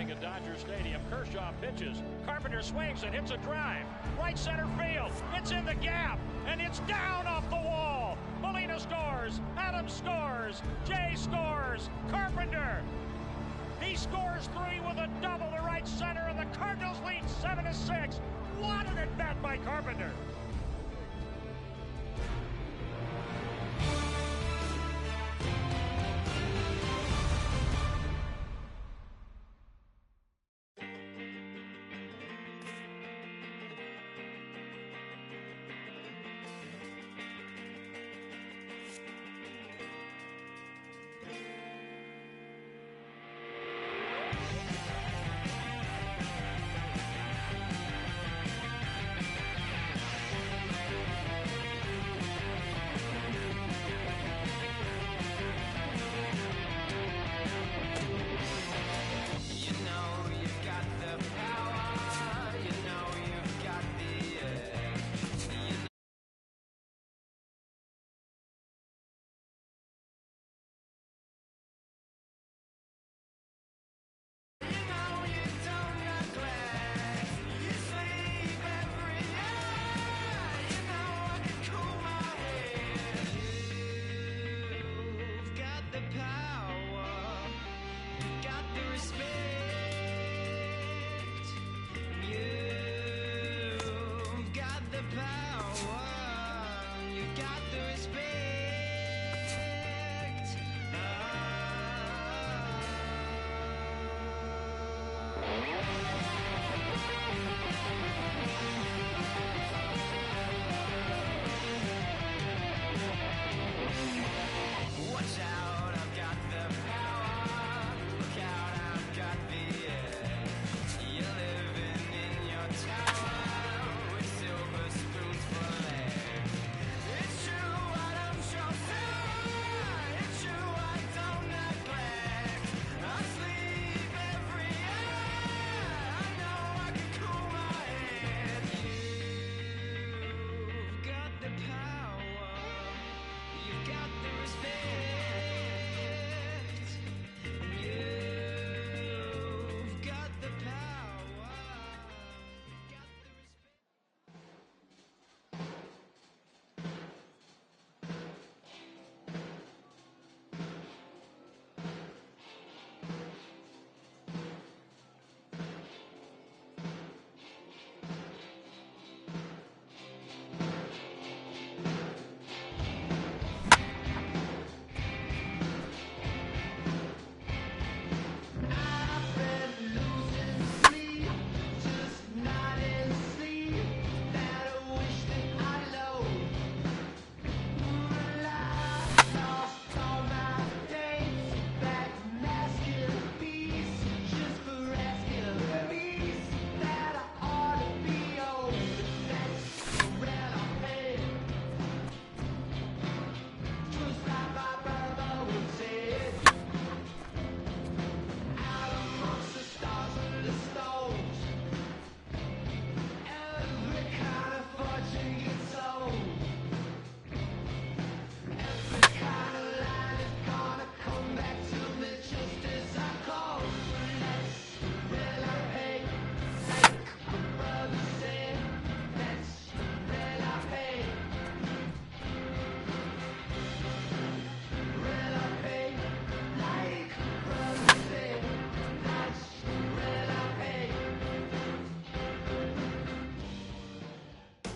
evening at Dodger Stadium. Kershaw pitches. Carpenter swings and hits a drive. Right center field. It's in the gap. And it's down off the wall. Molina scores. Adams scores. Jay scores. Carpenter. He scores 3 with a double to right center, and the Cardinals lead 7-6. What an at-bat by Carpenter.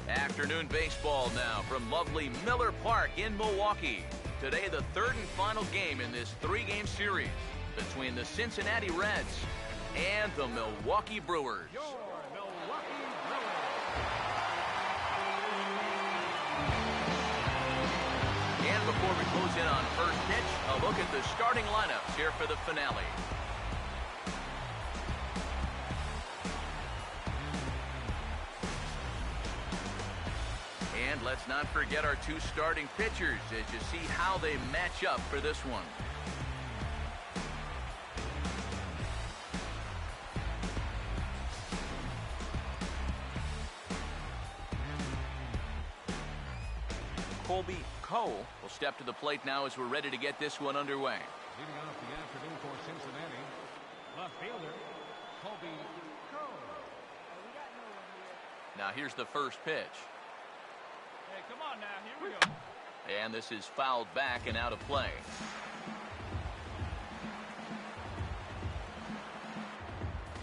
Afternoon baseball now from lovely Miller Park in Milwaukee. Today, the third and final game in this 3-game series between the Cincinnati Reds and the Milwaukee Brewers. Your Milwaukee Brewers. And before we close in on first pitch, a look at the starting lineups here for the finale. And let's not forget our 2 starting pitchers as you see how they match up for this one. Colby Cole will step to the plate now as we're ready to get this one underway. Leading off the afternoon for Cincinnati, left fielder Now here's the first pitch. Hey, come on now. Here we go. And this is fouled back and out of play.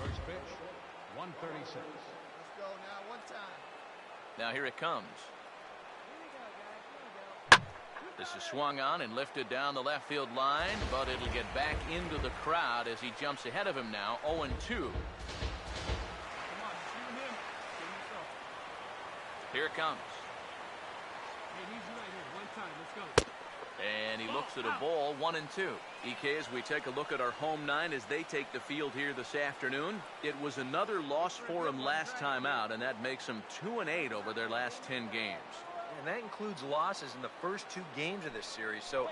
First pitch, 136. Let's go now, one time. Now here it comes. This is swung on and lifted down the left field line, but it'll get back into the crowd as he jumps ahead of him now, 0-2. Here it comes. And he looks at a ball, 1-2. EK, as we take a look at our home nine as they take the field here this afternoon, it was another loss for them last time out, and that makes them 2-8 over their last 10 games. And that includes losses in the first 2 games of this series, so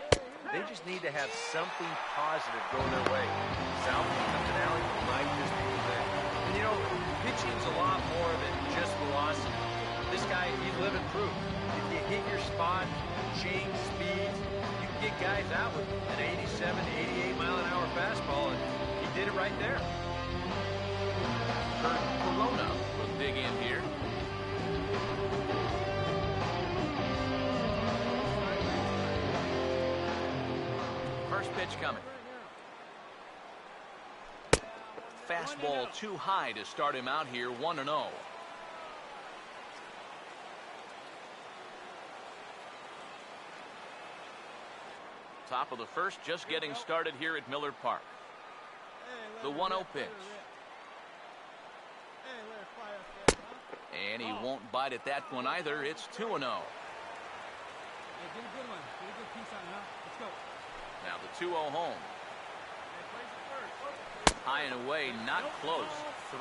they just need to have something positive go their way. South Cincinnati might just be there. And you know, pitching's a lot more than just velocity. This guy, he's living proof. If you hit your spot, change speeds, you can get guys out with an 87, 88 mile an hour fastball, and he did it right there. Kurt Corona will dig in here. First pitch coming. Fastball too high to start him out here, 1-0. Top of the first, just getting started here at Miller Park. The 1-0 pitch. And he won't bite at that one either. It's 2-0. Now the 2-0 home. High and away, not close.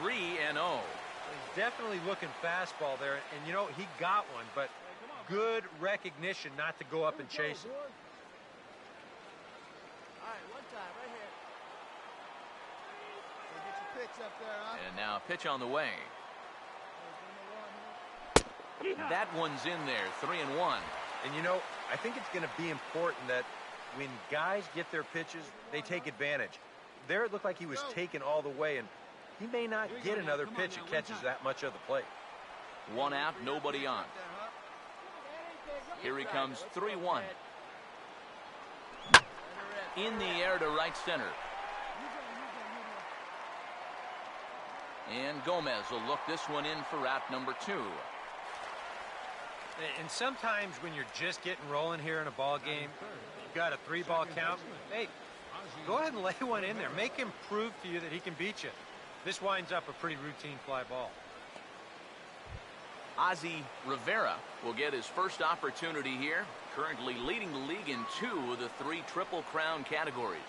3-0. He's definitely looking fastball there, and you know, he got one, but good recognition not to go up and chase it. Up there, huh? And now a pitch on the way. That one's in there, 3-1. And you know, I think it's going to be important that when guys get their pitches, they take advantage. There it looked like he was taken all the way, and he may not get another pitch that catches that much of the plate. 1 out, nobody on. Here he comes, 3-1. In the air to right center. And Gomez will look this one in for out number 2. And sometimes when you're just getting rolling here in a ball game, you've got a 3-ball count. Hey, go ahead and lay one in there. Make him prove to you that he can beat you. This winds up a pretty routine fly ball. Ozzie Rivera will get his first opportunity here, currently leading the league in 2 of the 3 Triple Crown categories.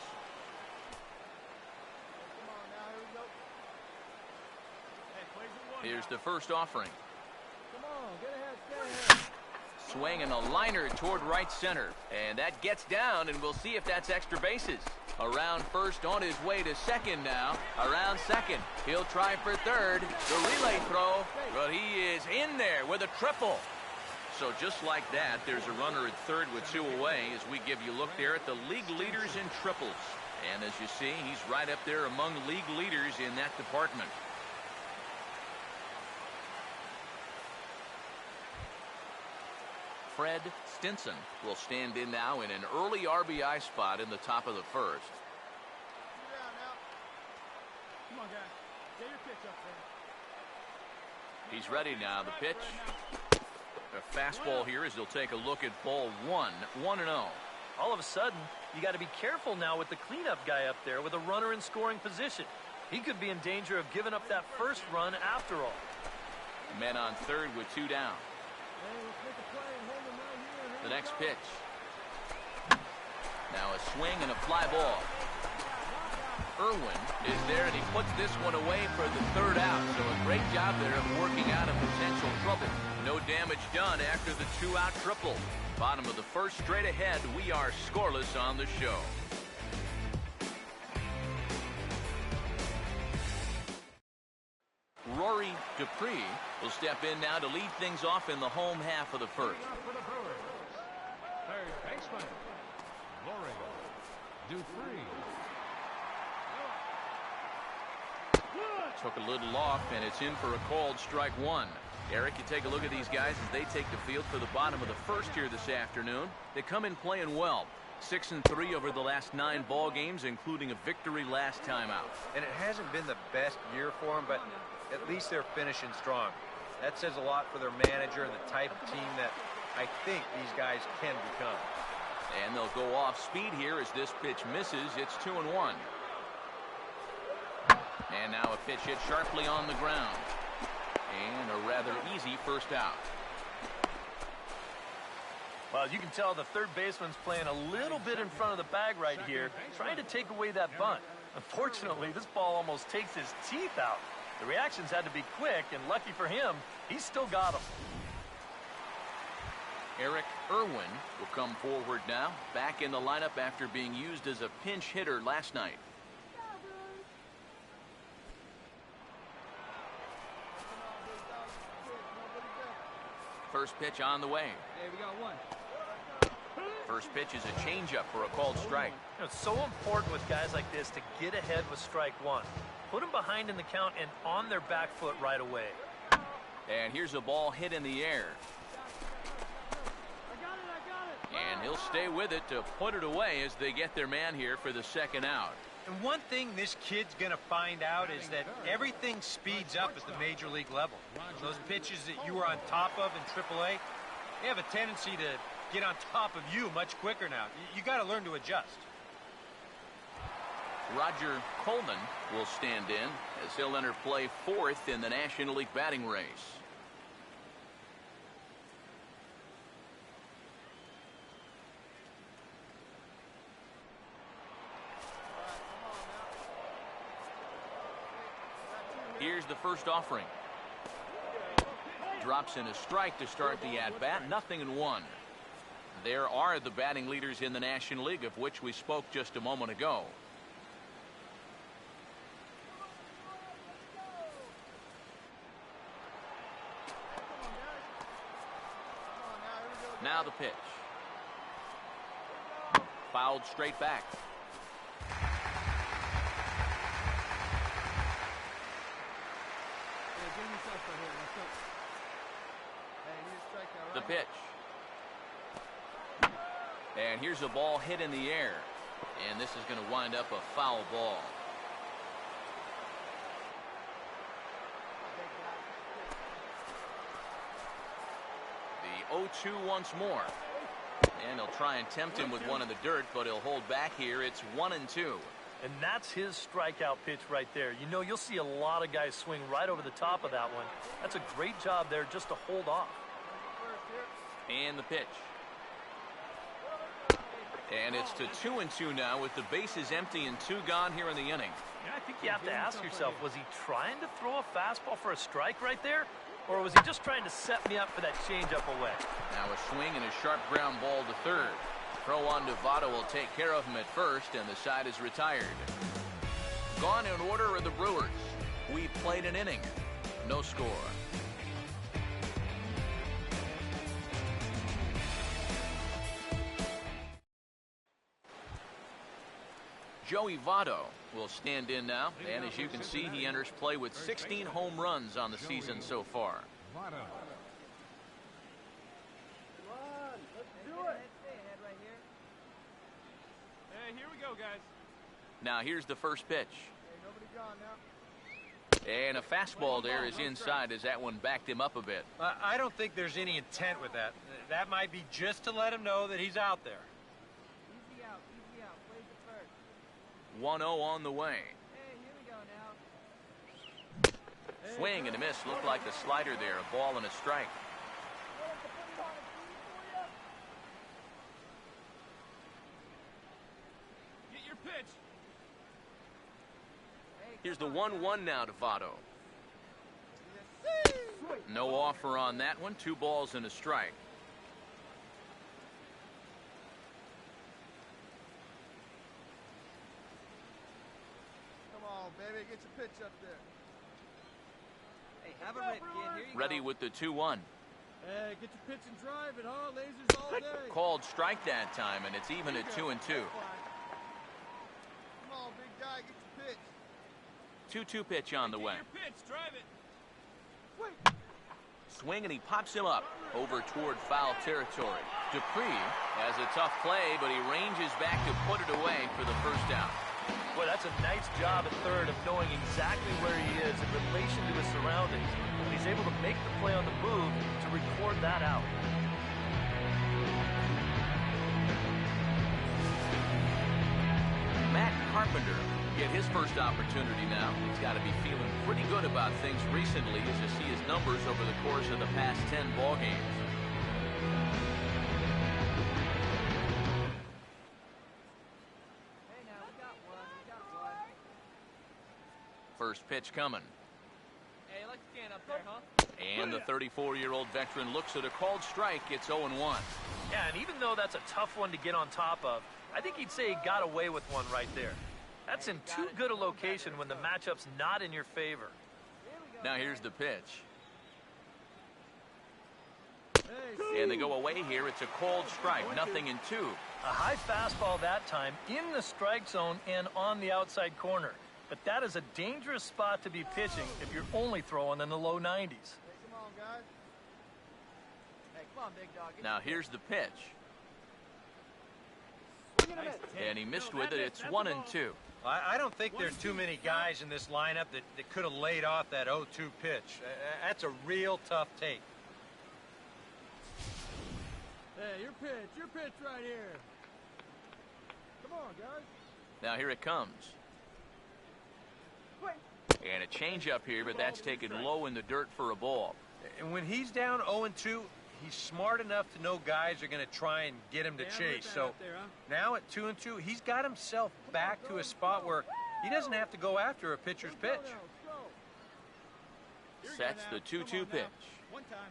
Here's the first offering. Swing and a liner toward right center. And that gets down, and we'll see if that's extra bases. Around first, on his way to second now. Around second. He'll try for third. The relay throw, but he is in there with a triple. So just like that, there's a runner at third with 2 away as we give you a look there at the league leaders in triples. And as you see, he's right up there among league leaders in that department. Fred Stinson will stand in now in an early RBI spot in the top of the first. Come on, guys. Get your pitch up there. He's ready now. The pitch. A fastball here as he'll take a look at ball 1. 1-0. All of a sudden, you got to be careful now with the cleanup guy up there with a runner in scoring position. He could be in danger of giving up that first run after all. Men on third with 2 down. The next pitch. Now a swing and a fly ball. Irwin is there, and he puts this one away for the 3rd out. So a great job there of working out a potential trouble. No damage done after the 2-out triple. Bottom of the first, straight ahead. We are scoreless on the show. Rory Dupree will step in now to lead things off in the home half of the first. Third baseman, Rory Dupree. Took a little off, and it's in for a called strike one. Eric, you take a look at these guys as they take the field for the bottom of the first here this afternoon. They come in playing well. 6-3 over the last 9 ball games, including a victory last time out. And it hasn't been the best year for them, but at least they're finishing strong. That says a lot for their manager and the type of team that I think these guys can become. And they'll go off speed here as this pitch misses. It's 2-1. And now a pitch hit sharply on the ground. And a rather easy first out. Well, you can tell the third baseman's playing a little bit in front of the bag right here, trying to take away that bunt. Unfortunately, this ball almost takes his teeth out. The reactions had to be quick, and lucky for him, he still got them. Eric Irwin will come forward now, back in the lineup after being used as a pinch hitter last night. First pitch on the way. Hey, we got one. First pitch is a changeup for a called strike. You know, it's so important with guys like this to get ahead with strike one. Put them behind in the count and on their back foot right away. And here's a ball hit in the air. I got it. And he'll stay with it to put it away as they get their man here for the second out. And one thing this kid's going to find out is that everything speeds up at the major league level. Those pitches that you were on top of in AAA, they have a tendency to get on top of you much quicker now. You got to learn to adjust. Roger Coleman will stand in as he'll enter play 4th in the National League batting race. Here's the first offering. Drops in a strike to start the at-bat. 0-1. There are the batting leaders in the National League, of which we spoke just a moment ago. Now the pitch. Fouled straight back. The pitch. And here's a ball hit in the air. And this is going to wind up a foul ball. The 0-2 once more. And he'll try and tempt him with one in the dirt, but he'll hold back here. It's 1-2. And that's his strikeout pitch right there. You know, you'll see a lot of guys swing right over the top of that one. That's a great job there just to hold off. And the pitch. And it's to 2-2 now with the bases empty and 2 gone here in the inning. Yeah, I think you have to ask yourself, was he trying to throw a fastball for a strike right there? Or was he just trying to set me up for that changeup away? Now a swing and a sharp ground ball to third. Throw on Votto will take care of him at first, and the side is retired. Gone in order are the Brewers. We played an inning. No score. Joey Votto will stand in now, and as you can see, he enters play with 16 home runs on the season so far. Hey, here we go, guys. Now here's the first pitch. Nobody gone now. And a fastball there is inside as that one backed him up a bit. I don't think there's any intent with that. That might be just to let him know that he's out there. Easy out. Plays it first. 1-0 on the way. Hey, here we go now. Swing and a miss. Looked like the slider there. A ball and a strike. Get your pitch. Here's the 1-1 now to Votto. No offer on that one. 2 balls and a strike. Come on, baby. Get your pitch up there. Hey, have a rip, kid. Here you Ready go. with the 2-1. Hey, get your pitch and drive it, huh? Lasers all day. Called strike that time, and it's even at 2-2. Come on, big guy. Get your pitch. 2-2 pitch on the way. Pitch, drive it. Swing, and he pops him up over toward foul territory. Dupree has a tough play, but he ranges back to put it away for the first out. Boy, that's a nice job at third of knowing exactly where he is in relation to his surroundings. And he's able to make the play on the move to record that out. Matt Carpenter get his first opportunity now. He's got to be feeling pretty good about things recently as you see his numbers over the course of the past 10 ball games. Hey, now, we got one. First pitch coming. Hey, you like to stand up there, huh? And the 34-year-old veteran looks at a called strike. It's 0-1. Yeah, and even though that's a tough one to get on top of, I think he'd say he got away with one right there. That's in too good a location when the matchup's not in your favor. Now here's the pitch. And they go away here. It's a called strike, 0-2. A high fastball that time in the strike zone and on the outside corner. But that is a dangerous spot to be pitching if you're only throwing in the low 90s. Hey, come on, guys. Hey, come on, big dog. Now here's the pitch. And he missed with it. It's 1-2. I don't think there's too many guys in this lineup that could have laid off that 0-2 pitch. That's a real tough take. Hey, your pitch right here. Come on, guys. Now here it comes. And a changeup here, but that's taken low in the dirt for a ball. And when he's down 0-2, he's smart enough to know guys are going to try and get him to chase. So now at 2-2, he's got himself back to a spot where he doesn't have to go after a pitcher's pitch. Sets the 2-2 pitch. One time.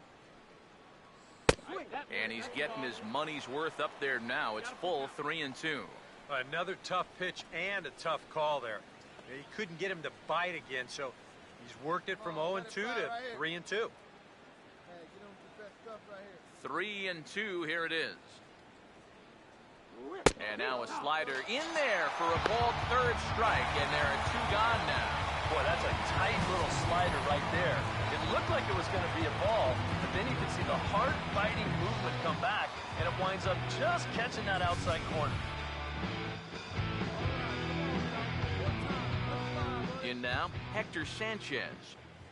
And he's getting his money's worth up there now. It's full 3-2. Another tough pitch and a tough call there. He couldn't get him to bite again, so he's worked it from 0-2 to 3-2. 3-2, here it is. And now a slider in there for a balled third strike, and there are 2 gone now. Boy, that's a tight little slider right there. It looked like it was going to be a ball, but then you can see the hard-biting movement come back, and it winds up just catching that outside corner. In now, Hector Sanchez.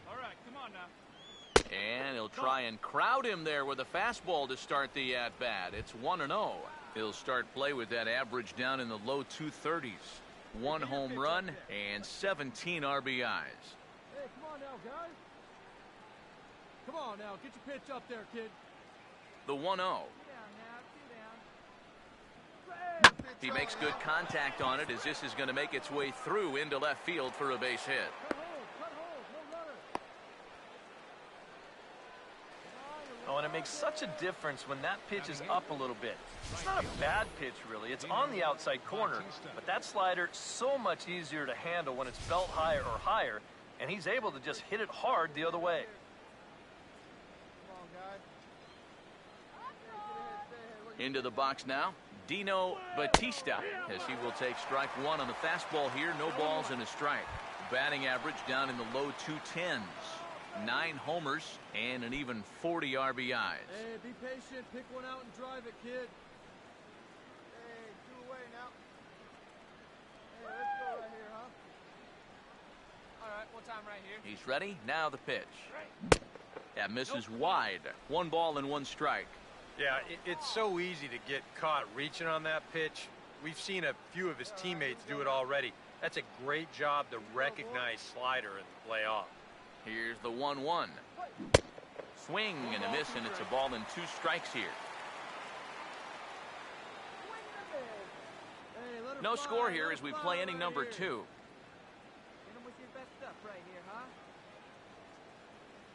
All right, come on now. And he'll try and crowd him there with a fastball to start the at-bat. It's 1-0. He'll start play with that average down in the low 230s. 1 home run and 17 RBIs. Hey, come on now, guys. Come on now, get your pitch up there, kid. The 1-0. He makes good contact on it as this is going to make its way through into left field for a base hit. Oh, and it makes such a difference when that pitch is up a little bit. It's not a bad pitch, really. It's on the outside corner, but that slider so much easier to handle when it's belt high or higher, and he's able to just hit it hard the other way. Into the box now, Dino Batista, as he will take strike 1 on the fastball here. No balls and a strike. Batting average down in the low 210s. 9 homers and an even 40 RBIs. Hey, be patient. Pick one out and drive it, kid. Hey, 2 away now. Hey, let's go right here, huh? All right, one time right here. He's ready. Now the pitch. That misses wide. 1 ball and 1 strike. Yeah, it's so easy to get caught reaching on that pitch. We've seen a few of his teammates do it already. That's a great job to recognize slider and play off. Here's the 1-1. Swing and a miss, and it's a ball and 2 strikes here. No score here as we play inning number 2. Hit him with your best stuff right here, huh?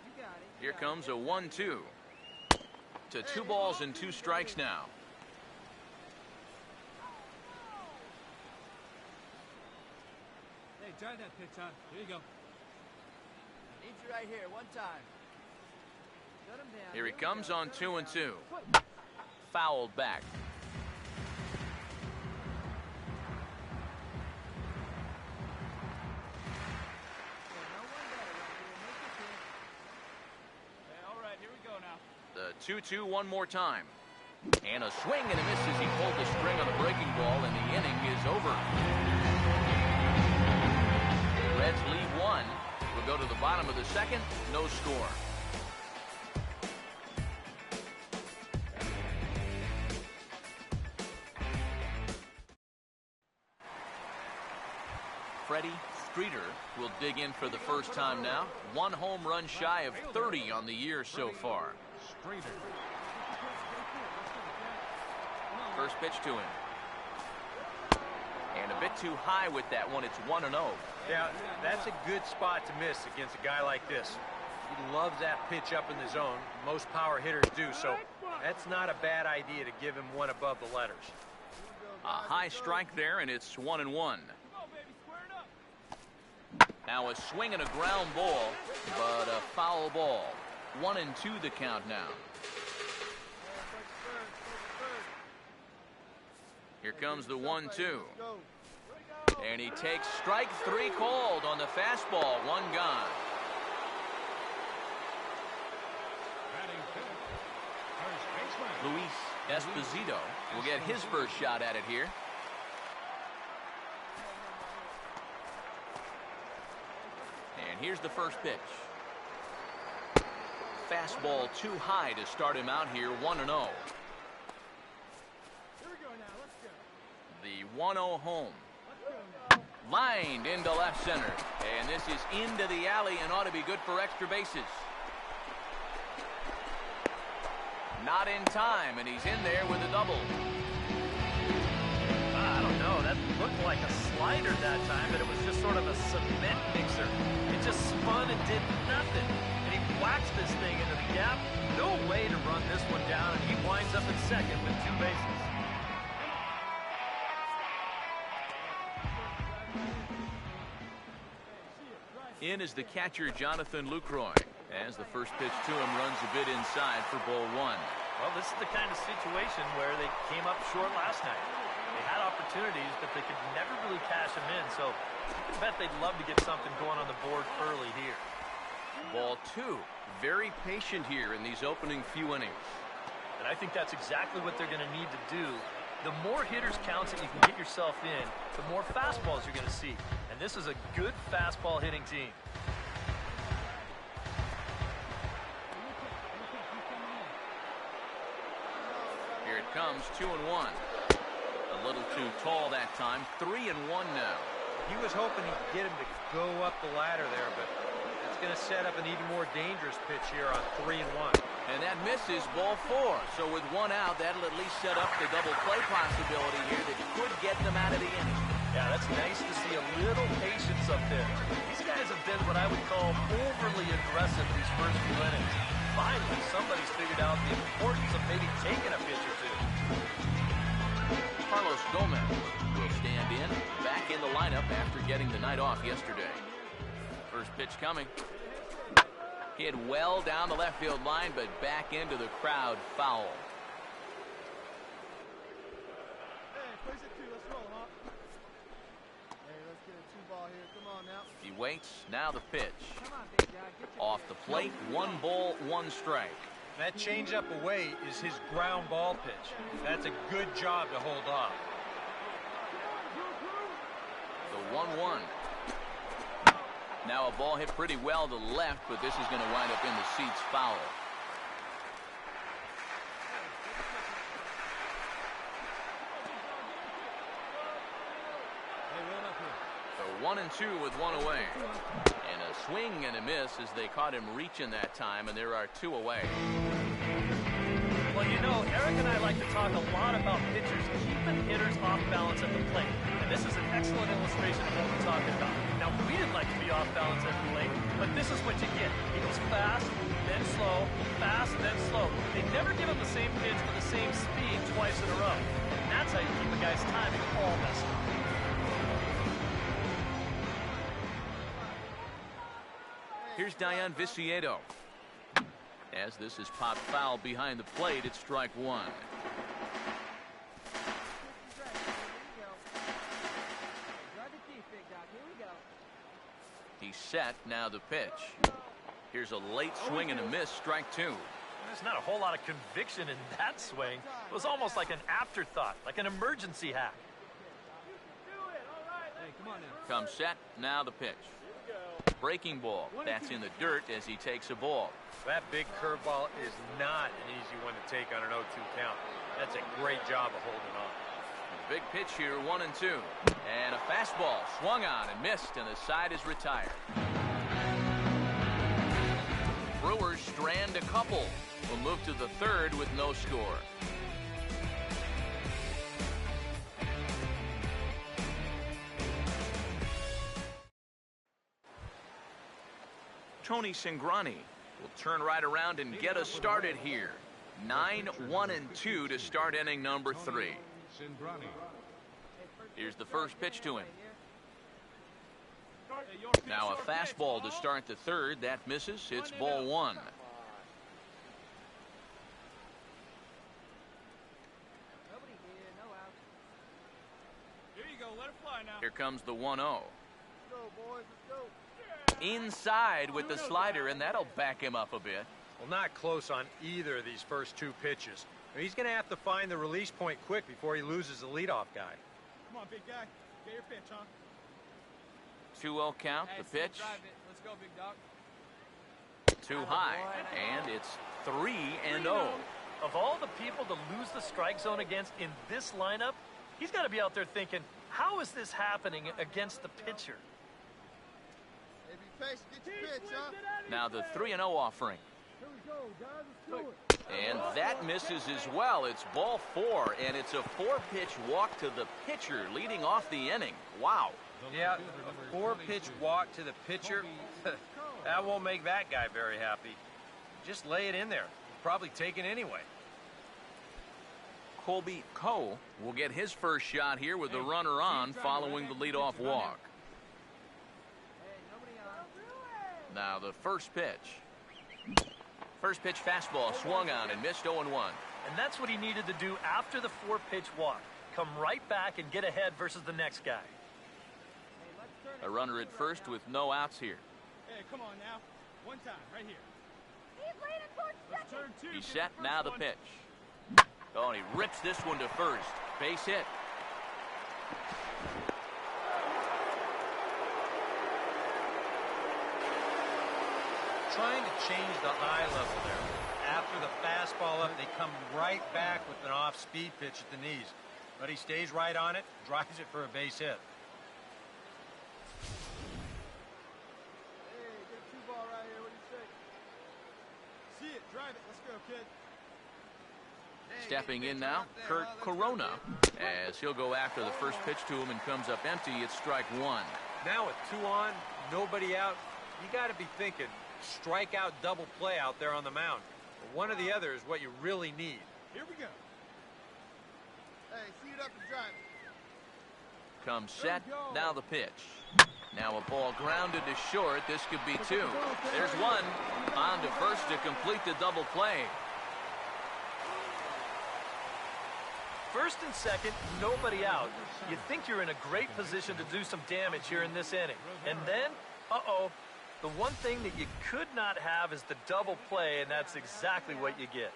You got it. Here comes a 1-2. To 2 balls and 2 strikes now. Hey, drive that pitch, huh? Here you go. Need you right here, one time. Shut him down. Here he comes on 2-2. Fouled back. The 2-2 one more time. And a swing and a miss as he pulled the string on a breaking ball, and the inning is over. The Reds lead 1. We'll go to the bottom of the second. No score. Freddie Streeter will dig in for the first time now. 1 home run shy of 30 on the year so far. First pitch to him. And a bit too high with that one. It's 1-0. Yeah, that's a good spot to miss against a guy like this. He loves that pitch up in the zone. Most power hitters do, so that's not a bad idea to give him one above the letters. A high strike there, and it's 1-1. Now a swing and a ground ball, but a foul ball. 1-2 the count now. Here comes the 1-2. And he takes strike 3 called on the fastball. 1 gone. Luis Esposito will get his first shot at it here. And here's the first pitch. Fastball too high to start him out here. 1-0. The 1-0 home. Lined into left center. And this is into the alley and ought to be good for extra bases. Not in time, and he's in there with a double. I don't know. That looked like a slider that time, but it was just sort of a cement mixer. It just spun and did nothing. And he whacks this thing into the gap. No way to run this one down, and he winds up in second with 2 bases. In is the catcher, Jonathan Lucroy, as the first pitch to him runs a bit inside for ball 1. Well, this is the kind of situation where they came up short last night. They had opportunities, but they could never really cash them in, so I bet they'd love to get something going on the board early here. Ball 2. Very patient here in these opening few innings. And I think that's exactly what they're going to need to do. The more hitters counts that you can get yourself in, the more fastballs you're going to see. And this is a good fastball hitting team. Here it comes, 2-1. A little too tall that time. 3-1 now. He was hoping he'd get him to go up the ladder there, but it's going to set up an even more dangerous pitch here on 3-1. And that misses ball 4. So with 1 out, that'll at least set up the double play possibility here that could get them out of the inning. Yeah, that's nice to see a little patience up there. These guys have been what I would call overly aggressive these first few innings. Finally, somebody's figured out the importance of maybe taking a pitch or 2. Carlos Gomez will stand in, back in the lineup after getting the night off yesterday. First pitch coming. Hit well down the left field line, but back into the crowd, foul. Hey, place it 2. Let's roll, huh? Hey, let's get a 2-ball here. Come on now. He waits. Now the pitch. Come on, big guy. Get your Off the plate, 1 ball, 1 strike. That changeup away is his ground ball pitch. That's a good job to hold off. The 1-1. Now a ball hit pretty well to the left, but this is going to wind up in the seats, foul. So 1-2 with 1 away. And a swing and a miss as they caught him reaching that time, and there are 2 away. Well, you know, Eric and I like to talk a lot about pitchers keeping hitters off balance at the plate. And this is an excellent illustration of what we're talking about. Now, we didn't like to be off balance at the plate, but this is what you get. He goes fast, then slow, fast, then slow. They never give him the same pitch with the same speed twice in a row. And that's how you keep a guy's timing all messed up. Here's Dayan Viciedo. As this is popped foul behind the plate, it's strike 1. He's set. Now the pitch. Here's a late swing and a miss. Strike 2. There's not a whole lot of conviction in that swing. It was almost like an afterthought, like an emergency hack. Hey, come on now. Comes set, now the pitch. Breaking ball. That's in the dirt as he takes a ball. That big curveball is not an easy one to take on an 0-2 count. That's a great job of holding on. Big pitch here, 1-2. And a fastball swung on and missed, and the side is retired. Brewers strand a couple. We'll move to the third with no score. Tony Cingrani will turn right around and get us started here. 9-1-2 to start inning number 3. Here's the first pitch to him. Now a fastball to start the third. That misses. It's ball 1. Nobody here, no out. Here you go, let it fly now. Here comes the 1-0. Let's go, boys, let's go. Inside with the slider, and that'll back him up a bit. Well, not close on either of these first 2 pitches. He's going to have to find the release point quick before he loses the leadoff guy. Come on, big guy. Get your pitch, huh? 2-0 count, the pitch. Drive it. Let's go, big dog. Too high, and it's 3-0. Of all the people to lose the strike zone against in this lineup, he's got to be out there thinking, how is this happening against the pitcher? Hey, be patient. Get your pitch, huh? Now the 3-0 offering. Here we go, guys. Let's do it. And that misses as well. It's ball 4, and it's a 4-pitch walk to the pitcher leading off the inning. Wow. Yeah, 4-pitch walk to the pitcher. That won't make that guy very happy. Just lay it in there. Probably take it anyway. Colby Coe will get his first shot here with the runner on following the leadoff walk. Hey, nobody on. Now the first pitch. First pitch fastball swung on and missed 0-1. And that's what he needed to do after the 4-pitch walk. Come right back and get ahead versus the next guy. Hey, let's turn it. A runner at first with no outs here. Hey, come on now. One time, right here. He's leaning towards Let's turn 2. He's Get set, the now first the one. pitch. Oh, and he rips this one to first. Base hit. Trying to change the eye level there. After the fastball up, they come right back with an off-speed pitch at the knees. But he stays right on it, drives it for a base hit. Hey, get a 2-ball right here. What do you say? See it. Drive it. Let's go, kid. Stepping in now, Kurt Corona, as he'll go after the first pitch to him and comes up empty. It's strike 1. Now with 2 on, nobody out, you got to be thinking strikeout double play out there on the mound. One or the other is what you really need. Here we go. Hey, see it up and drive it. Comes set, now the pitch. Now a ball grounded to short. This could be 2. There's 1. On to first to complete the double play. First and second, nobody out. You think you're in a great position to do some damage here in this inning. And then, the one thing that you could not have is the double play, and that's exactly what you get.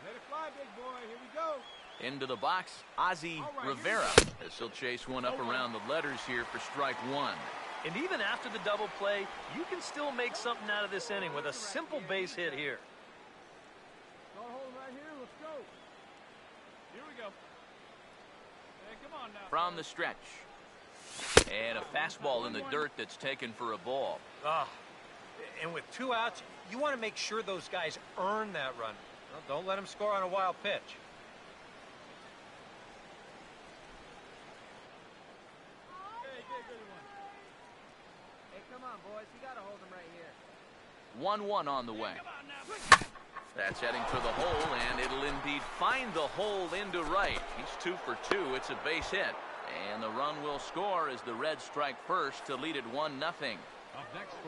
Let it fly, big boy. Here we go. Into the box, Ozzie Rivera, as he'll chase one up around the letters here for strike 1. And even after the double play, you can still make something out of this inning with a simple base hit here. Start holding right here. Let's go. Here we go. Hey, come on now. From the stretch. And a fastball in the dirt that's taken for a ball. And with 2 outs, you want to make sure those guys earn that run. Well, don't let them score on a wild pitch. Hey, get a good one. Hey, come on, boys. You got to hold them right here. 1-1 on the way. That's heading for the hole, and it'll indeed find the hole into right. He's 2 for 2. It's a base hit. And the run will score as the Reds strike first to lead it 1-0.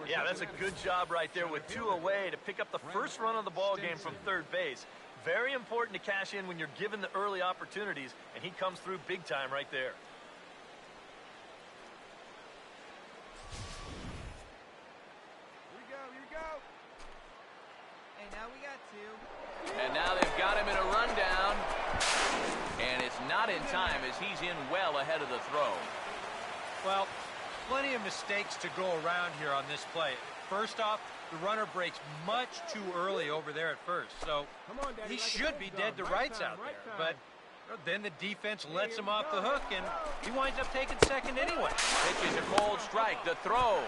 Yeah, that's a good job right there with 2 away to pick up the first run of the ball game from third base. Very important to cash in when you're given the early opportunities, and he comes through big time right there. Here we go. Here we go. Hey, now we got two. And now they've got him in a rundown. And it's not in time as he's in well ahead of the throw. Well, plenty of mistakes to go around here on this play. First off, the runner breaks much too early over there at first, so he should be dead to rights out there. But then the defense lets him off the hook, and he winds up taking second anyway. Pitches a cold strike, the throw.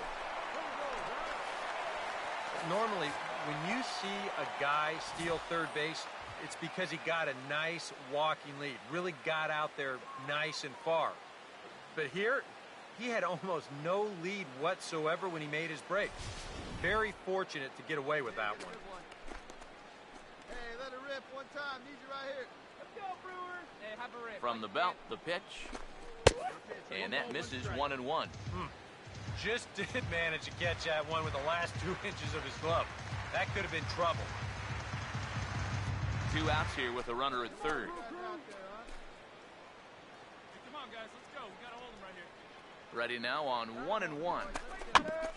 Normally, when you see a guy steal third base, it's because he got a nice walking lead, really got out there nice and far. But here, he had almost no lead whatsoever when he made his break. Very fortunate to get away with that one. Hey, let it rip one time. Need you right here. Let's go, Brewers. Hey, have a rip. From the belt, the pitch. And that misses 1-1. Just did manage to catch that one with the last 2 inches of his glove. That could have been trouble. 2 outs here with a runner at third. Come on, guys, let's go. We gotta hold him right here. Ready now on 1-1.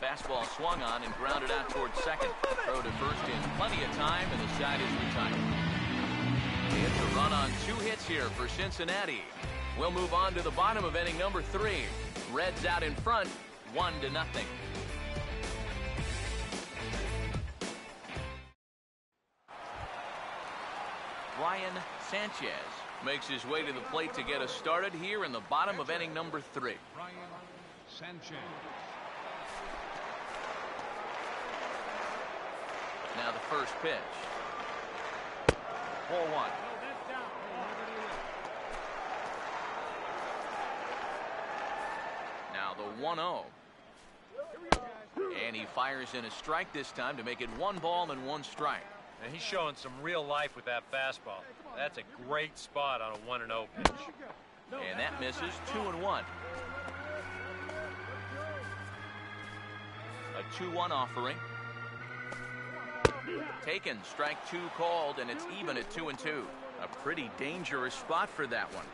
Fastball swung on and grounded out towards second. Throw to first in plenty of time, and the side is retired. It's a run on 2 hits here for Cincinnati. We'll move on to the bottom of inning number 3. Reds out in front, 1-0. Ryan Sanchez makes his way to the plate to get us started here in the bottom of inning number 3. Ryan Sanchez. Now the first pitch. 4-1. Now the 1-0. And he fires in a strike this time to make it 1 ball and 1 strike. And he's showing some real life with that fastball. That's a great spot on a 1-0 pitch. And that misses 2-1. A 2-1 offering. Taken, strike 2 called, and it's even at 2-2. A pretty dangerous spot for that one.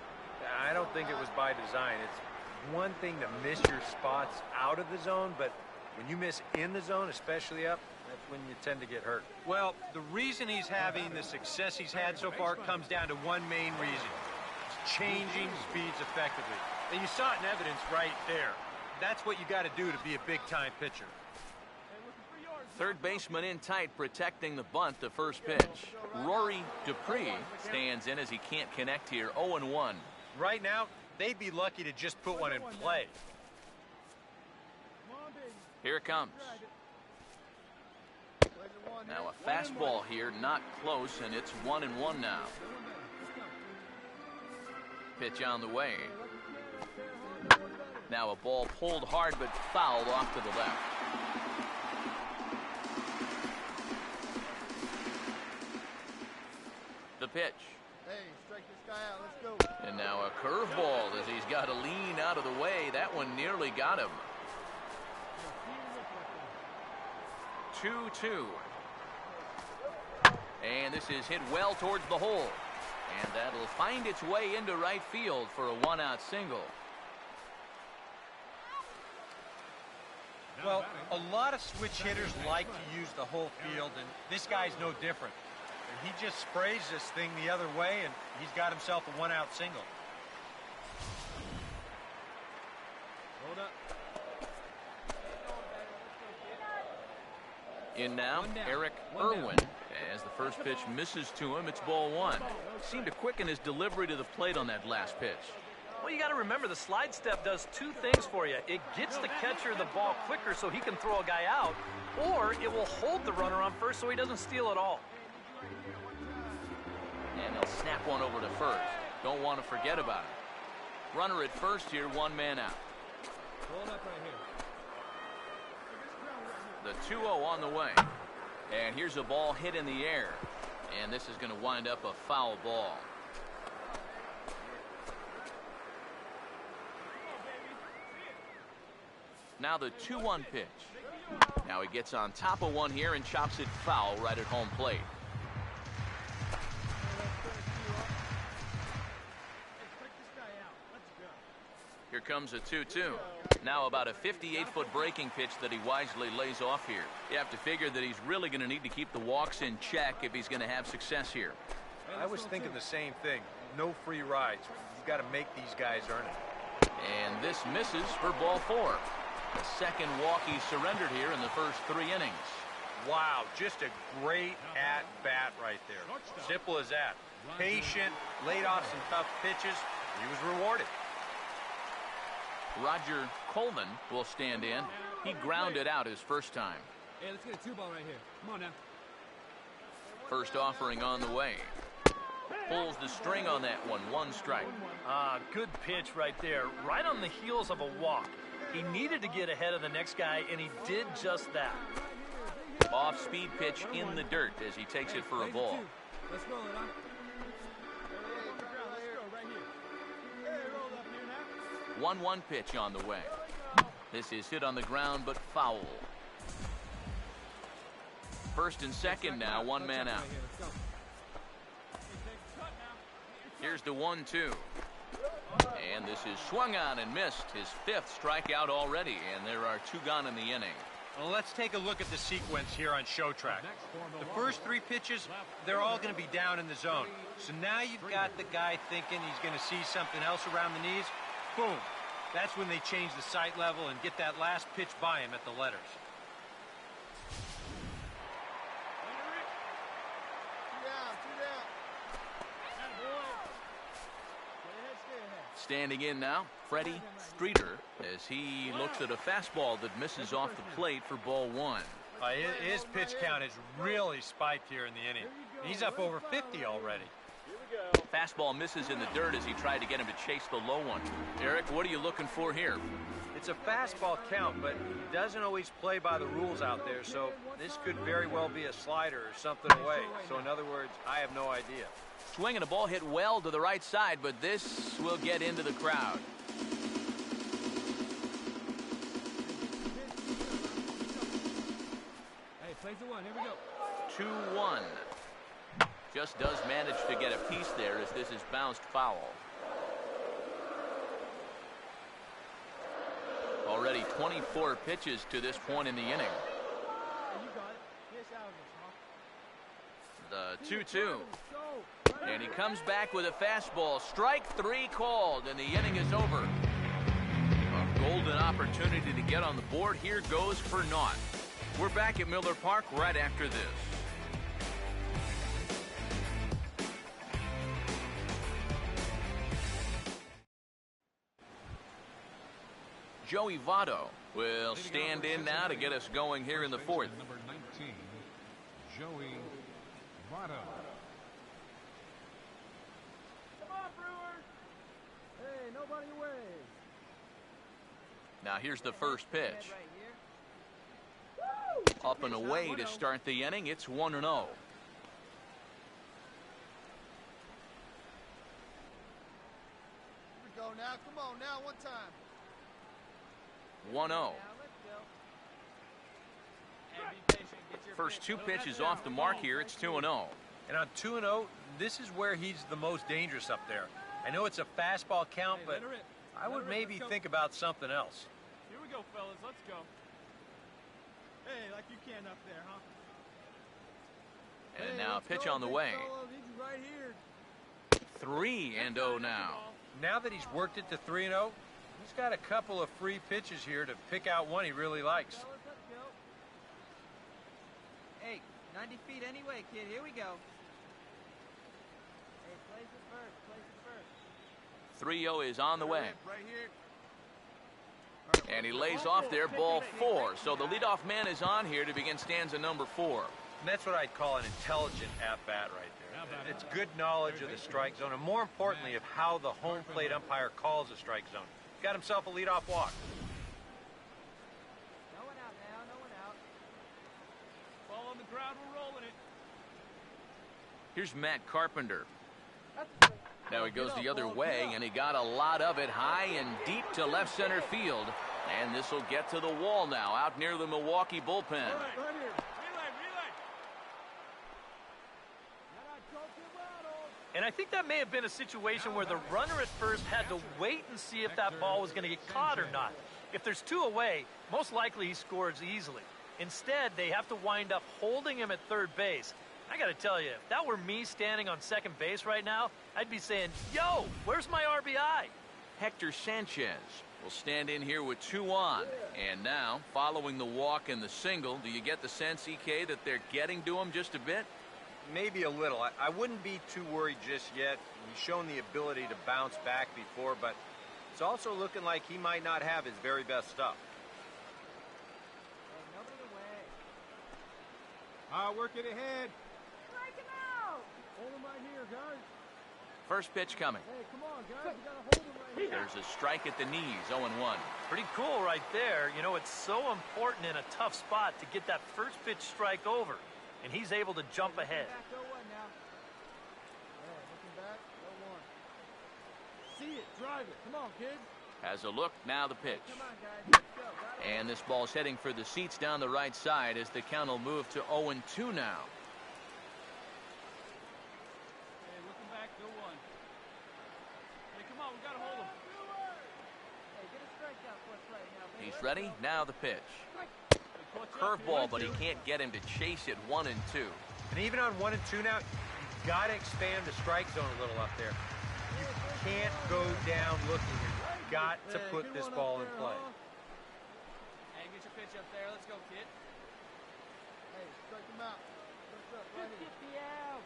I don't think it was by design. It's one thing to miss your spots out of the zone, but when you miss in the zone, especially up, that's when you tend to get hurt. Well, the reason he's having the success he's had so far comes down to one main reason. It's changing speeds effectively. And you saw it in evidence right there. That's what you got to do to be a big-time pitcher. Third baseman in tight, protecting the bunt, the first pitch. Rory Dupree stands in as he can't connect here, 0-1. Right now, they'd be lucky to just put one in play. Here it comes. Now a fastball here, not close, and it's 1-1 now. Pitch on the way. Now a ball pulled hard but fouled off to the left. The pitch. Hey, strike this guy out. Let's go. And now a curveball as he's got to lean out of the way. That one nearly got him. 2-2. And this is hit well towards the hole. And that'll find its way into right field for a 1-out single. Well, a lot of switch hitters like to use the whole field, and this guy's no different. And he just sprays this thing the other way, and he's got himself a 1-out single. Hold up. In now, Eric Irwin. As the first pitch misses to him, it's ball 1. Seemed to quicken his delivery to the plate on that last pitch. Well, you got to remember the slide step does 2 things for you. It gets the catcher the ball quicker so he can throw a guy out, or it will hold the runner on first so he doesn't steal it all. And they'll snap one over to first. Don't want to forget about it. Runner at first here, 1 man out. Hold up right here. The 2-0 on the way. And here's a ball hit in the air. And this is going to wind up a foul ball. Now the 2-1 pitch. Now he gets on top of one here and chops it foul right at home plate. Here comes a 2-2. Now about a 58-foot breaking pitch that he wisely lays off here. You have to figure that he's really going to need to keep the walks in check if he's going to have success here. I was thinking the same thing. No free rides. You've got to make these guys earn it. And this misses for ball 4. The second walk he surrendered here in the first 3 innings. Wow, just a great at-bat right there. Simple as that. Patient, laid off some tough pitches. He was rewarded. Roger Coleman will stand in. He grounded out his first time. Hey, let's get a 2-ball right here. Come on now. First offering on the way. Pulls the string on that one. 1 strike. Good pitch right there. Right on the heels of a walk. He needed to get ahead of the next guy, and he did just that. Off-speed pitch in the dirt as he takes it for a ball. Let's roll it, huh? 1-1 pitch on the way. This is hit on the ground, but foul. First and second now, 1 man out. Here's the 1-2. And this is swung on and missed. His 5th strikeout already, and there are 2 gone in the inning. Well, let's take a look at the sequence here on Show Track. The first 3 pitches, they're all going to be down in the zone. So now you've got the guy thinking he's going to see something else around the knees. Boom. That's when they change the sight level and get that last pitch by him at the letters. Standing in now, Freddie Streeter, as he looks at a fastball that misses off the plate for ball 1. His pitch count is really spiked here in the inning. He's up over 50 already. Fastball misses in the dirt as he tried to get him to chase the low one. Eric, what are you looking for here? It's a fastball count, but he doesn't always play by the rules out there, so this could very well be a slider or something away. So in other words, I have no idea. Swinging a ball hit well to the right side, but this will get into the crowd. Hey, plays the 1. Here we go. 2-1. Just does manage to get a piece there as this is bounced foul. Already 24 pitches to this point in the inning. The 2-2. And he comes back with a fastball. Strike 3 called, and the inning is over. A golden opportunity to get on the board here goes for naught. We're back at Miller Park right after this. Joey Votto will stand in now to get us going here in the 4th. Number 19, Joey Votto. Come on, Brewers! Hey, nobody away. Now here's the first pitch. Up and away to start the inning. It's 1-0. Here we go now. Come on now, one time. 1-0. First 2 pitches off the mark here. It's 2-0. And on 2-0, this is where he's the most dangerous up there. I know it's a fastball count, but I would maybe think about something else. Here we go, fellas. Let's go. Hey, like you can up there, huh? And now a pitch on the way. 3-0 now. Now that he's worked it to 3-0, he's got a couple of free pitches here to pick out one he really likes. Hey, 90 feet anyway, kid. Here we go. Hey, place it first. Place it first. 3-0 is on the way. Right here. And he lays off there, ball 4. So the leadoff man is on here to begin stanza number 4. And that's what I'd call an intelligent at-bat right there. It's good knowledge of the strike zone, and more importantly, of how the home plate umpire calls a strike zone. Got himself a leadoff walk. No one out now. No one out. Ball on the ground. We're rolling it. Here's Matt Carpenter. Now he goes the other way, and he got a lot of it high and deep to left center field. And this will get to the wall now, out near the Milwaukee bullpen. Relay. And I think that may have been a situation where the runner at first had to wait and see if that ball was going to get caught or not. If there's 2 away, most likely he scores easily. Instead, they have to wind up holding him at third base. I got to tell you, if that were me standing on second base right now, I'd be saying, yo, where's my RBI? Hector Sanchez will stand in here with 2 on. And now, following the walk and the single, do you get the sense, EK, that they're getting to him just a bit? Maybe a little. I wouldn't be too worried just yet. He's shown the ability to bounce back before, but it's also looking like he might not have his very best stuff. Hey, nobody away. I'll work it ahead. Strike him out! Hold him right here, guys. First pitch coming. Hey, come on, guys. We gotta hold him right here. There's a strike at the knees, 0-1. Pretty cool right there. You know, it's so important in a tough spot to get that first pitch strike over. And he's able to jump ahead. Back 0-1 now. Hey, looking back, 0-1. See it, drive it. Come on, kid. Has a look, now the pitch. Come on, guys. Let's go. Right And this ball's heading for the seats down the right side as the count will move to 0-2 now. Hey, looking back, go 1. Hey, come on, we gotta hold him. Hey, get a strikeout for us right now, baby. He's ready, now the pitch. Curveball, but he can't get him to chase it 1 and 2. And even on 1 and 2 now, you've got to expand the strike zone a little up there. You can't go down looking. You've got to put this ball in play. Hey, get your pitch up there. Let's go, kid. Hey, strike him out. What's up, right here? Get the out.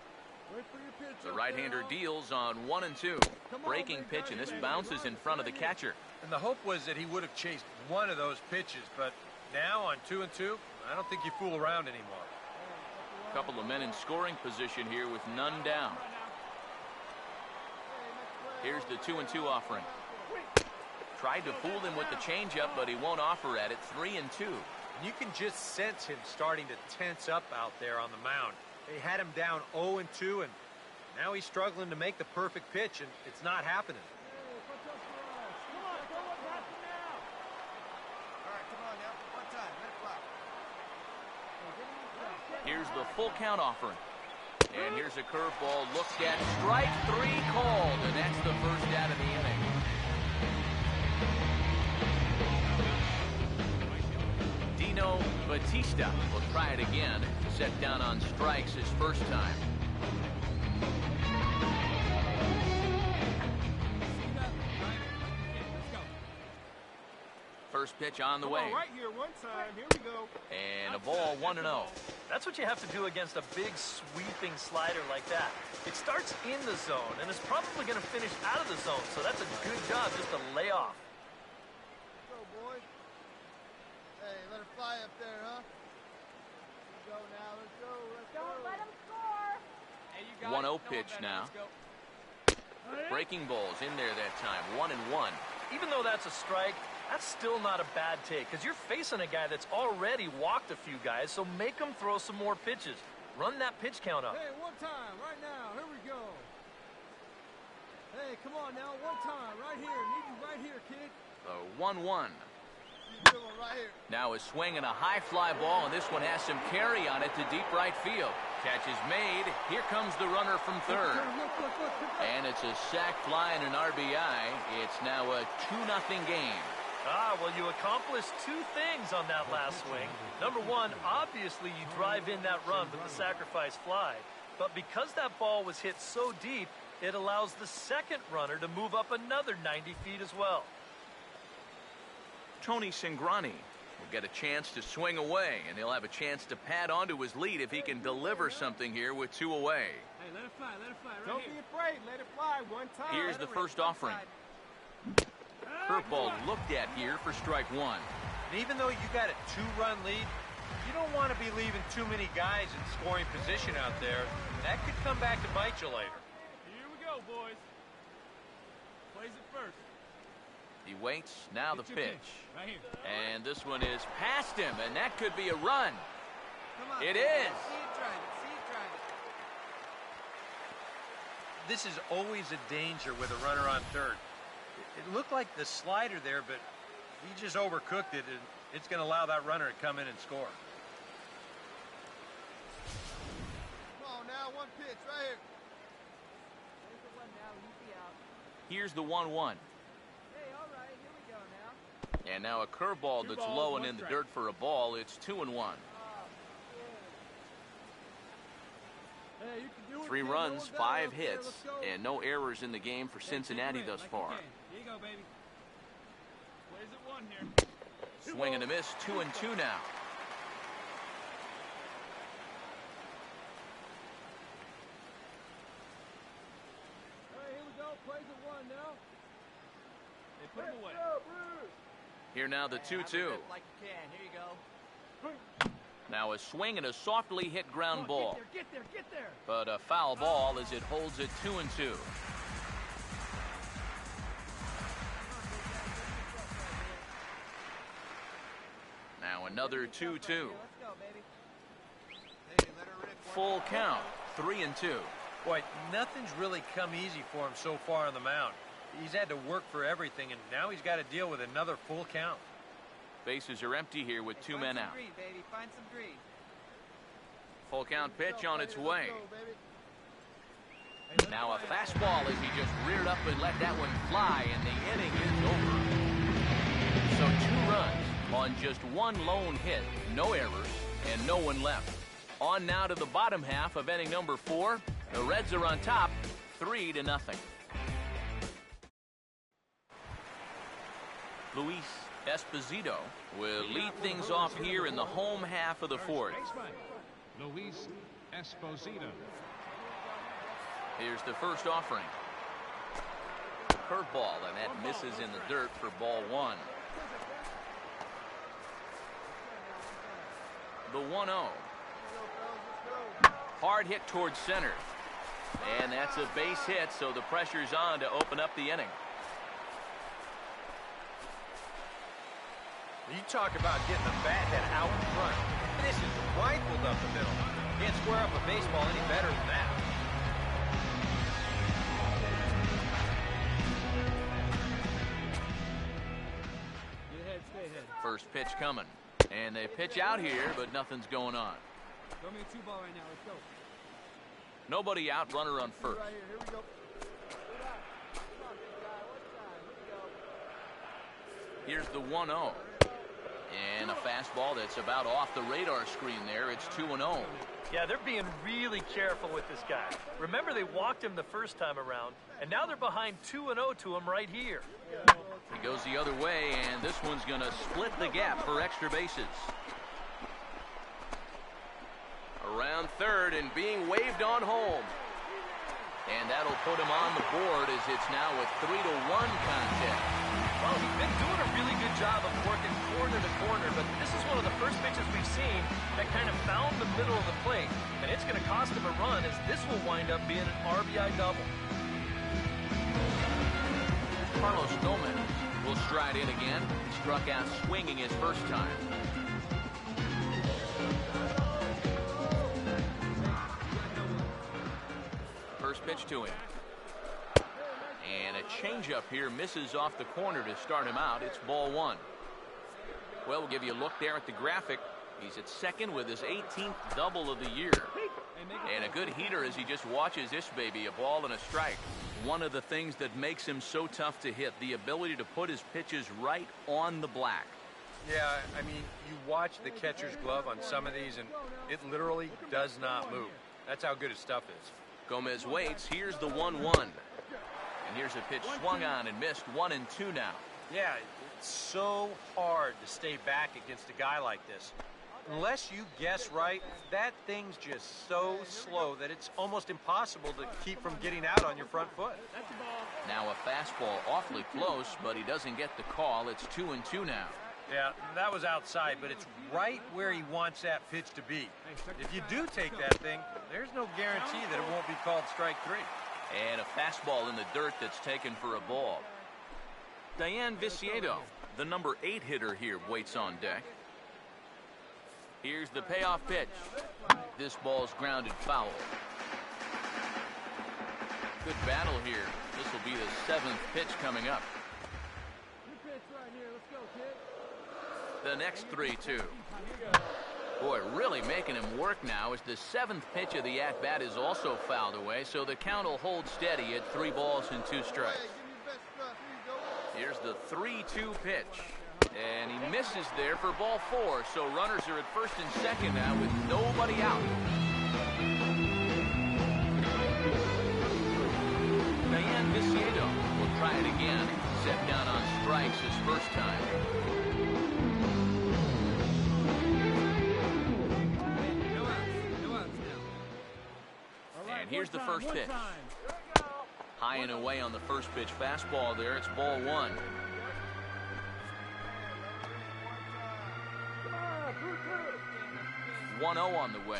Wait for your pitch. The up right-hander there, deals on 1 and 2. Breaking pitch, and this bounces in front of the catcher. And the hope was that he would have chased one of those pitches, but now on 2 and 2, I don't think you fool around anymore. Couple of men in scoring position here with none down. Here's the 2-2 offering. Tried to fool him with the changeup, but he won't offer at it. 3 and 2. And you can just sense him starting to tense up out there on the mound. They had him down 0 and 2, and now he's struggling to make the perfect pitch, and it's not happening. Here's the full count offering. And here's a curveball looked at. Strike 3 called, and that's the first out of the inning. Dino Batista will try it again. Set down on strikes his first time. First pitch on the way. Right here, one time. Here we go. And a ball 1-0. That's what you have to do against a big sweeping slider like that. It starts in the zone, and it's probably going to finish out of the zone, so that's a good job just to lay off. Let's go, boys. Hey, let her fly up there, huh? Let's go now. Let's go. Let's go. Don't let him score! Hey, you got 1-0 it. Come on, pitch Benny, now. let's go. Breaking balls in there that time. 1-1. Even though that's a strike, that's still not a bad take, because you're facing a guy that's already walked a few guys, so make him throw some more pitches. Run that pitch count up. Hey, one time, right now. Here we go. Hey, come on now. One time, right here. Need you right here, kid. The 1-1. You good one right here. Now a swing and a high fly ball, and this one has some carry on it to deep right field. Catch is made. Here comes the runner from third. Look. And it's a sac fly and an RBI. It's now a 2-0 game. Well, you accomplished 2 things on that last swing. Number one, obviously you drive in that run with the sacrifice fly. But because that ball was hit so deep, it allows the second runner to move up another 90 feet as well. Tony Cingrani will get a chance to swing away, and he'll have a chance to pad onto his lead if he can deliver something here with 2 away. Hey, let it fly right Don't here. be afraid. Let it fly one time. Here's the first offering. Curveball looked at here for strike 1. And even though you got a 2-run lead, you don't want to be leaving too many guys in scoring position out there. That could come back to bite you later. Here we go, boys. Plays it first. He waits, now the Get your pitch. Right here. And this one is past him, and that could be a run. Come on. It baby. is. See it drive it. See it drive it. This is always a danger with a runner on third. It looked like the slider there, but he just overcooked it, and it's going to allow that runner to come in and score. Come on now, one pitch right here. Here's the 1-1. Hey, all right, here we go now. And now a curveball that's low and in the dirt for a ball. It's 2-1. Hey, you can do it, 3 kid. runs, No one 5 out there. hits, Let's go. and no errors in the game for Cincinnati thus far. Here you go, baby. Plays at 1 here. Swing and a miss, 2-2 now. Hey, here we go. Plays at 1 now. They put him away. Go, Bruce. Here now the 2-2. Like you can. Here you go. Now a swing and a softly hit ground ball. Get there, get there. But a foul ball as it holds it 2-2. Now another 2-2. Let's go, baby. Full count, 3-2. Boy, nothing's really come easy for him so far on the mound. He's had to work for everything, and now he's got to deal with another full count. Bases are empty here with 2 men out. Green, baby. Find some green. Full count pitch on its way. Let's go, baby. Now a fastball as he just reared up and let that one fly, and the inning is over. So 2 runs on just 1 lone hit, no errors, and no one left. On now to the bottom half of inning number 4. The Reds are on top, 3-0. Luis Esposito will lead things off here in the home half of the 4th. Luis Esposito. Here's the first offering. Curveball, and that misses in the dirt for ball 1. The 1-0. Hard hit towards center. And that's a base hit, so the pressure's on to open up the inning. You talk about getting the bat head out in front. This is rifled up the middle. Can't square up a baseball any better than that. Get ahead, stay ahead. First pitch coming. And they pitch out here, but nothing's going on. Throw me a 2-ball right now. Let's go. Nobody out, runner on first. Right here. Here we go. Here's the 1-0. And a fastball that's about off the radar screen there. It's 2-0. Yeah, they're being really careful with this guy. Remember, they walked him the first time around, and now they're behind 2-0 to him right here. He goes the other way, and this one's going to split the gap for extra bases. Around third and being waved on home. And that'll put him on the board as it's now a 3-1 contest. Well, he's been doing a really good job of working corner to corner, but this is one of the first pitches we've seen that kind of found the middle of the plate, and it's going to cost him a run as this will wind up being an RBI double. Carlos Gomez will stride in again. He struck out swinging his first time. First pitch to him. And a changeup here misses off the corner to start him out. It's ball 1. Well, we'll give you a look there at the graphic. He's at second with his 18th double of the year. And a good heater as he just watches this baby, a ball and a strike. One of the things that makes him so tough to hit, the ability to put his pitches right on the black. Yeah, I mean, you watch the catcher's glove on some of these, and it literally does not move. That's how good his stuff is. Gomez waits. Here's the 1-1. And here's a pitch swung on and missed. 1-2 now. Yeah, it's so hard to stay back against a guy like this. Unless you guess right, that thing's just so slow that it's almost impossible to keep from getting out on your front foot. Now a fastball awfully close, but he doesn't get the call. It's 2-2 now. Yeah, that was outside, but it's right where he wants that pitch to be. If you do take that thing, there's no guarantee that it won't be called strike 3. And a fastball in the dirt that's taken for a ball. Diane Viciedo, the number 8 hitter here, waits on deck. Here's the payoff pitch. This ball's grounded foul. Good battle here. This will be the 7th pitch coming up. Good pitch right here. Let's go, kid. The next 3-2. Boy, really making him work now as the 7th pitch of the at-bat is also fouled away, so the count will hold steady at 3 balls and 2 strikes. Here's the 3-2 pitch. And he misses there for ball 4. So runners are at first and second now with nobody out. Diane Viciedo will try it again. Set down on strikes his first time. And here's the first pitch. High and away on the first pitch fastball there. It's ball 1. One 0 on the way.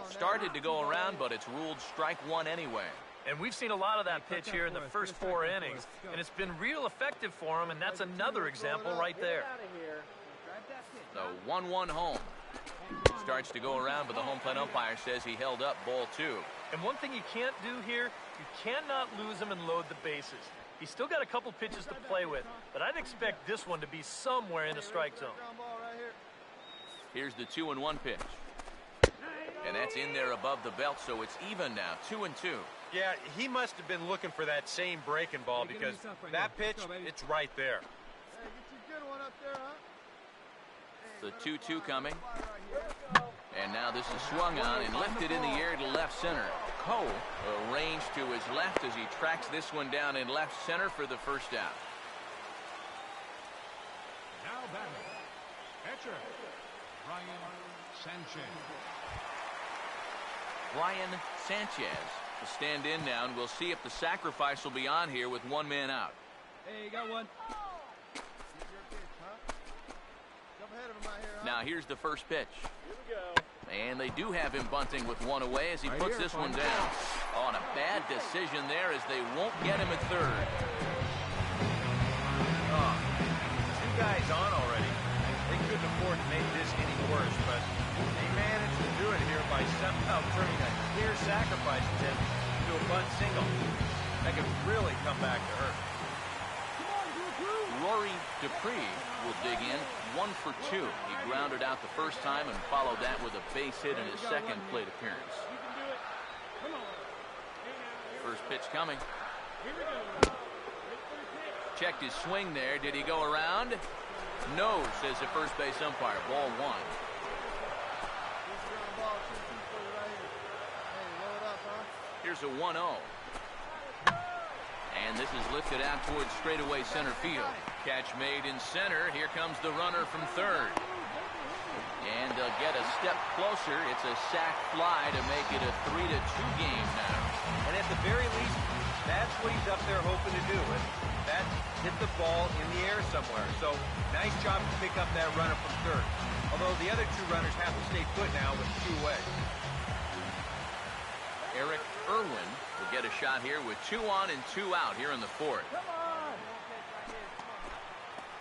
Started to go around, but it's ruled strike 1 anyway. And we've seen a lot of that pitch here in the first 4 innings, and it's been real effective for him, and that's another example right there. The 1-1 home. Starts to go around, but the home plate umpire says he held up ball 2. And one thing you can't do here, you cannot lose him and load the bases. He's still got a couple pitches to play with, but I'd expect this one to be somewhere in the strike zone. Here's the 2-1 pitch. And that's in there above the belt, so it's even now, 2-2. Yeah, he must have been looking for that same breaking ball because that pitch, it's right there. Hey, get your good one up there, huh? The 2-2 coming. And now this is swung on and lifted in the air to left center. Cole arranged to his left as he tracks this one down in left center for the first out. Now batting, catcher, Brian Sanchez. Brian Sanchez will stand in now, and we'll see if the sacrifice will be on here with one man out. Hey, you got one. Now here's the first pitch. And they do have him bunting with one away as he puts this one down. Oh, and a bad decision there as they won't get him at third. Oh, 2 guys on already. They couldn't afford to make this any worse, but they managed to do it here by somehow turning a clear sacrifice attempt into a bunt single. That could really come back to hurt. Rory Dupree will dig in, 1 for 2. He grounded out the first time and followed that with a base hit in his second plate appearance. First pitch coming. Checked his swing there. Did he go around? No, says the first base umpire. Ball 1. Here's a 1-0. And this is lifted out towards straightaway center field. Catch made in center. Here comes the runner from third. And they'll get a step closer. It's a sac fly to make it a 3-2 game now. And at the very least, that's what he's up there hoping to do. And that hit the ball in the air somewhere. So nice job to pick up that runner from third. Although the other 2 runners have to stay put now with 2 away. Eric Irwin will get a shot here with 2 on and 2 out here in the 4th. Come on!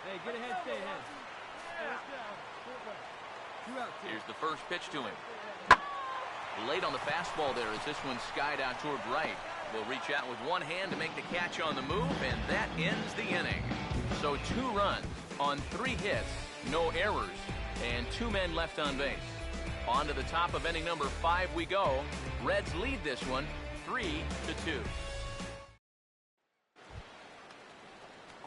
Hey, get ahead, stay ahead. Here's the first pitch to him. Late on the fastball there as this one skied out toward right. Will reach out with one hand to make the catch on the move, and that ends the inning. So 2 runs on 3 hits, no errors, and 2 men left on base. On to the top of inning number 5 we go. Reds lead this one 3-2.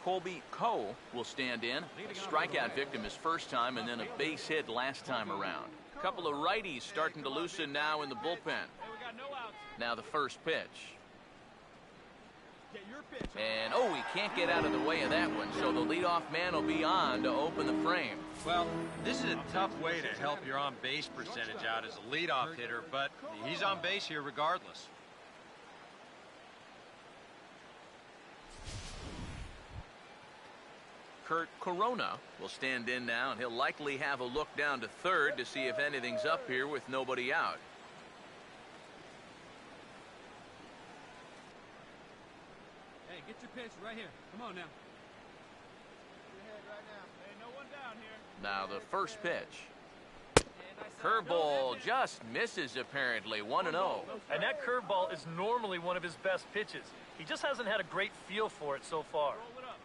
Colby Cole will stand in. A strikeout victim his first time and then a base hit last time around. A couple of righties starting to loosen now in the bullpen. Now the first pitch. And, oh, he can't get out of the way of that one, so the leadoff man will be on to open the frame. Well, this is a tough way to help your on-base percentage out as a leadoff hitter, but he's on base here regardless. Kurt Corona will stand in now, and he'll likely have a look down to third to see if anything's up here with nobody out. Hey, get your pitch right here. Come on now. Hey, no one down here. Now the first pitch. Curveball just misses apparently. 1-0. And that curveball is normally one of his best pitches. He just hasn't had a great feel for it so far. Roll it up.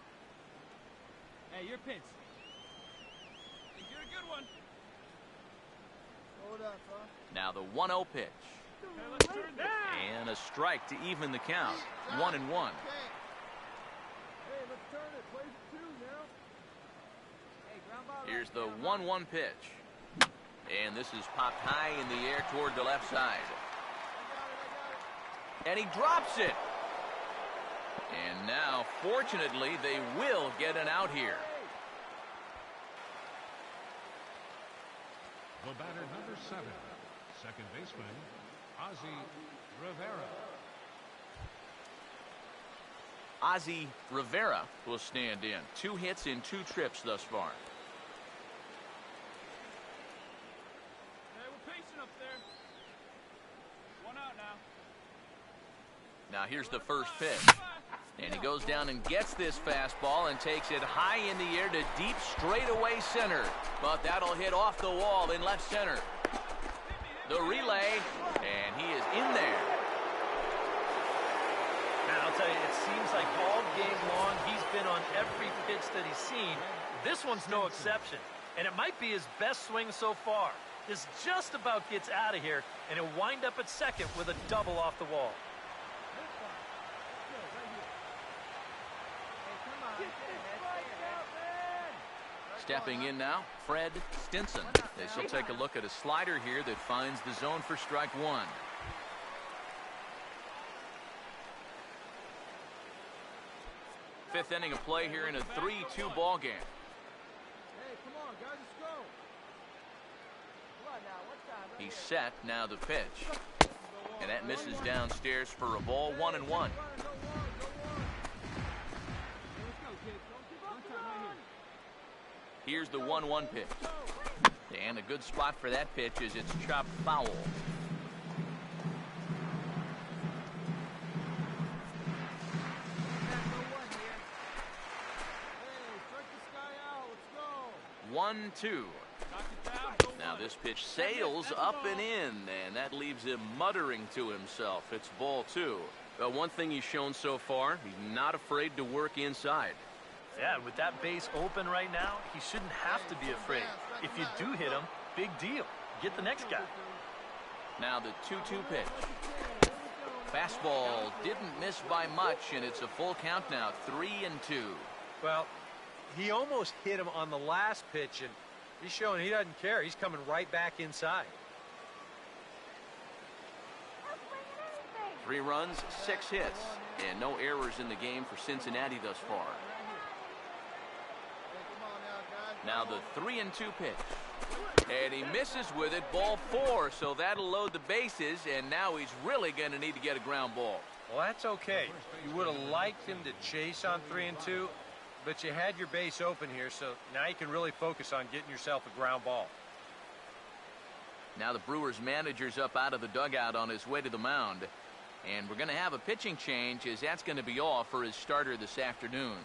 Hey, your pitch. Hey, you're a good one. Hold up, huh? Now the 1-0 pitch. Hey, let's turn this. And a strike to even the count. 1-1. Hey, let's turn it. Plays it too now. Hey, ground ball. Here's the 1-1 pitch. And this is popped high in the air toward the left side. And he drops it. And now, fortunately, they will get an out here. The batter, number 7, second baseman, Ozzie Rivera. Ozzie Rivera will stand in. 2 hits in 2 trips thus far. Hey, we're pacing up there. 1 out now. Now here's the first pitch. And he goes down and gets this fastball and takes it high in the air to deep straightaway center. But that'll hit off the wall in left center. The relay, and he is in there. Man, I'll tell you, it seems like all game long he's been on every pitch that he's seen. This one's no exception, and it might be his best swing so far. This just about gets out of here, and he'll wind up at second with a double off the wall. Stepping in now, Fred Stinson. They still take a look at a slider here that finds the zone for strike 1. Fifth inning of play here in a 3-2 ball game. Hey, come on, guys, let's go. Come on now, one time. He's set, now the pitch. And that misses downstairs for a ball, 1-1. Here's the 1-1 pitch. And a good spot for that pitch is it's chopped foul. One, 2. Now this pitch sails up and in, and that leaves him muttering to himself. It's ball 2. But one thing he's shown so far, he's not afraid to work inside. Yeah, with that base open right now, he shouldn't have to be afraid. If you do hit him, big deal. Get the next guy. Now the 2-2 pitch. Fastball didn't miss by much, and it's a full count now, 3-2. Well, he almost hit him on the last pitch, and he's showing he doesn't care. He's coming right back inside. 3 runs, 6 hits, and no errors in the game for Cincinnati thus far. Now the 3-2 pitch. And he misses with it, ball 4, so that'll load the bases, and now he's really going to need to get a ground ball. Well, that's okay. You would have liked him to chase on 3-2, but you had your base open here, so now you can really focus on getting yourself a ground ball. Now the Brewers manager's up out of the dugout on his way to the mound, and we're going to have a pitching change, as that's going to be all for his starter this afternoon.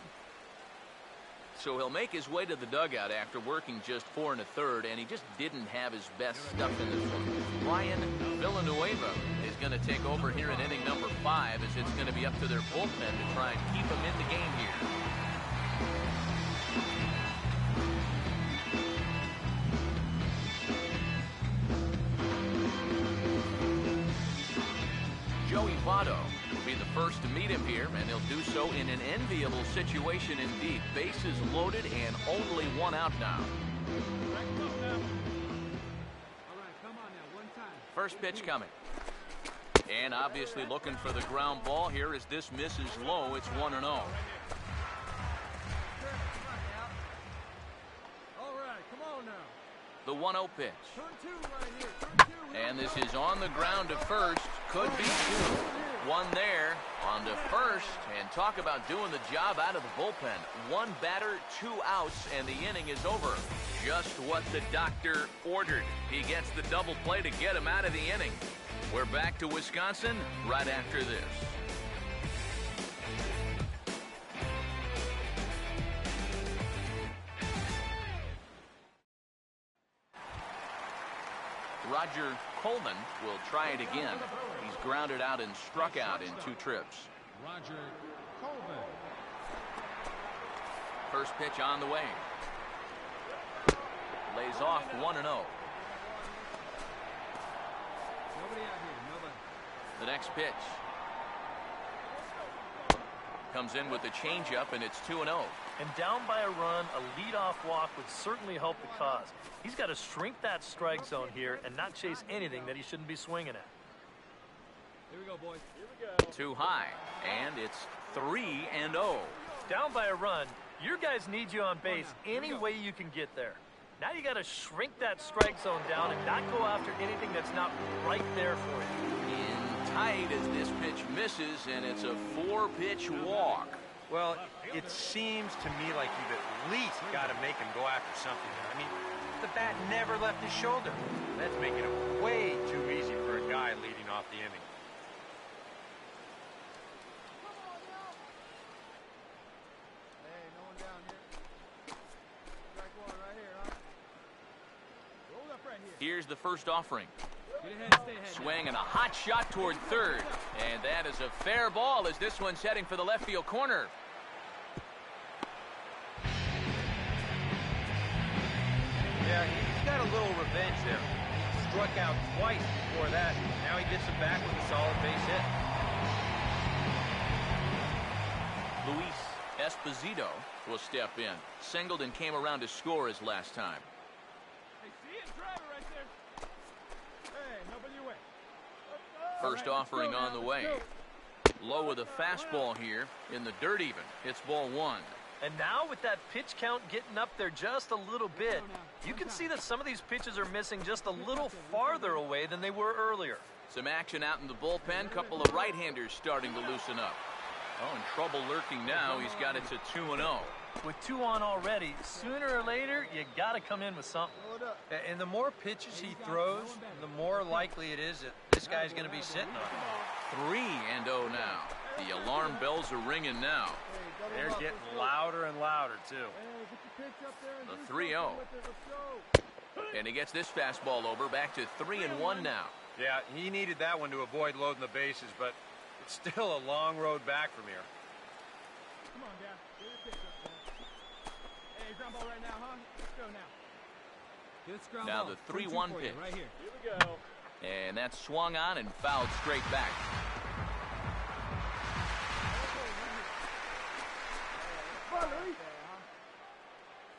So he'll make his way to the dugout after working just 4 1/3, and he just didn't have his best stuff in this one. Brian Villanueva is going to take over here in inning number 5, as it's going to be up to their bullpen to try and keep him in the game here. Joey Votto will be the first to meet him here, and he'll do so in an enviable situation indeed. Bases loaded and only 1 out now. First pitch coming. And obviously looking for the ground ball here as this misses low. It's 1-0. All right, come on now. The 1-0 pitch. Turn 2 right here. Turn 2. And this is on the ground to first. Could be 2. 1 there on to first. And talk about doing the job out of the bullpen. 1 batter, 2 outs, and the inning is over. Just what the doctor ordered. He gets the double play to get him out of the inning. We're back to Wisconsin right after this. Roger Coleman will try it again. He's grounded out and struck out in 2 trips. Roger Coleman. First pitch on the way. Lays off 1-0. The next pitch. Comes in with the changeup, and it's 2-0. And down by a run, a leadoff walk would certainly help the cause. He's got to shrink that strike zone here and not chase anything that he shouldn't be swinging at. Here we go, boys. Here we go. Too high, and it's 3-0. Down by a run, your guys need you on base any way you can get there. Now you got to shrink that strike zone down and not go after anything that's not right there for you. In tight as this pitch misses, and it's a 4-pitch walk. Well, it seems to me like you've at least got to make him go after something there. I mean, the bat never left his shoulder. That's making it way too easy for a guy leading off the inning. Hey, no one down here. Strike one right here, huh? Roll up right here. Here's the first offering. Get ahead, stay ahead. Swing and a hot shot toward third. And that is a fair ball as this one's heading for the left field corner. Yeah, he's got a little revenge there. He struck out twice before that. Now he gets him back with a solid base hit. Luis Esposito will step in. Singled and came around to score his last time. Hey, see it? Drive it right there. Hey, nobody away. First offering on the way. Low with a fastball here in the dirt even. It's ball one. And now with that pitch count getting up there just a little bit, you can see that some of these pitches are missing just a little farther away than they were earlier. Some action out in the bullpen. Couple of right-handers starting to loosen up. Oh, and trouble lurking now. He's got it to 2-0. With 2 on already, sooner or later, you got to come in with something. And the more pitches he throws, the more likely it is that this guy's going to be sitting on him. 3-0 now. The alarm bells are ringing now. They're getting louder and louder, too. The 3-0. And he gets this fastball over. Back to 3-1 now. Yeah, he needed that one to avoid loading the bases, but it's still a long road back from here. Come on, Dad. Get your pitch up there. Hey, ground ball right now, huh? Let's go now. Get this ground Now ball. the 3-1 pitch. Right here. Here we go. And that's swung on and fouled straight back.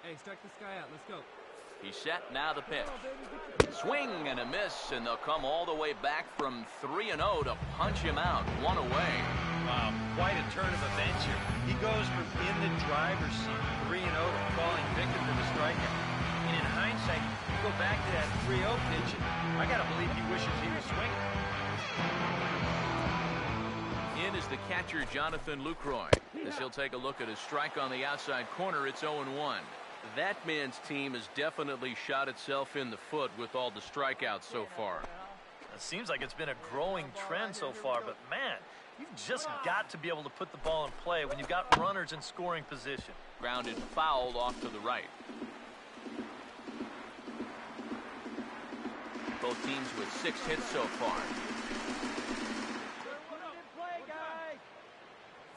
Hey, strike this guy out. Let's go. He's set, now the pitch. Swing and a miss, and they'll come all the way back from 3-0 to punch him out. One away. Wow, quite a turn of events here. He goes from in the driver's seat, 3-0, to falling victim to the strikeout. And in hindsight, you go back to that 3-0 pitch, and I got to believe he wishes he was swinging. In is the catcher, Jonathan Lucroy. As he'll take a look at a strike on the outside corner, it's 0-1. That man's team has definitely shot itself in the foot with all the strikeouts so far. It seems like it's been a growing trend so far, but man, you've just got to be able to put the ball in play when you've got runners in scoring position. Grounded foul off to the right. Both teams with 6 hits so far.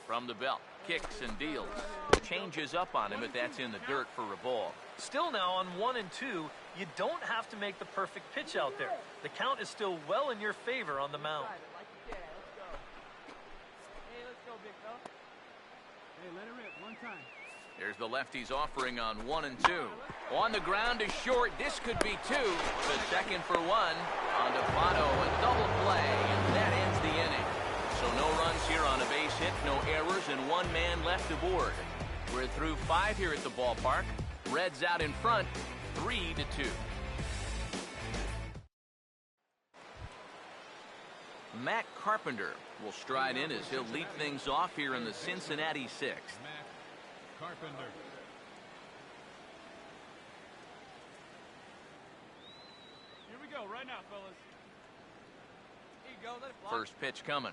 From the belt, kicks and deals. Changes up on him, but that's in the dirt for a ball. Still now on 1 and 2, you don't have to make the perfect pitch out there. The count is still well in your favor on the mound. Hey, let's go, big fella. Hey, let it rip. One time. There's the lefty's offering on 1 and 2. On the ground is short. This could be 2. The second for 1. On to Votto, a double play, and that ends the inning. So no runs here on a base hit, no errors, and 1 man left aboard. We're through 5 here at the ballpark. Reds out in front, 3-2. Matt Carpenter will stride in as he'll lead things off here in the Cincinnati 6th. Matt Carpenter. Here we go, right now, fellas. Here you go, let it fly. First pitch coming.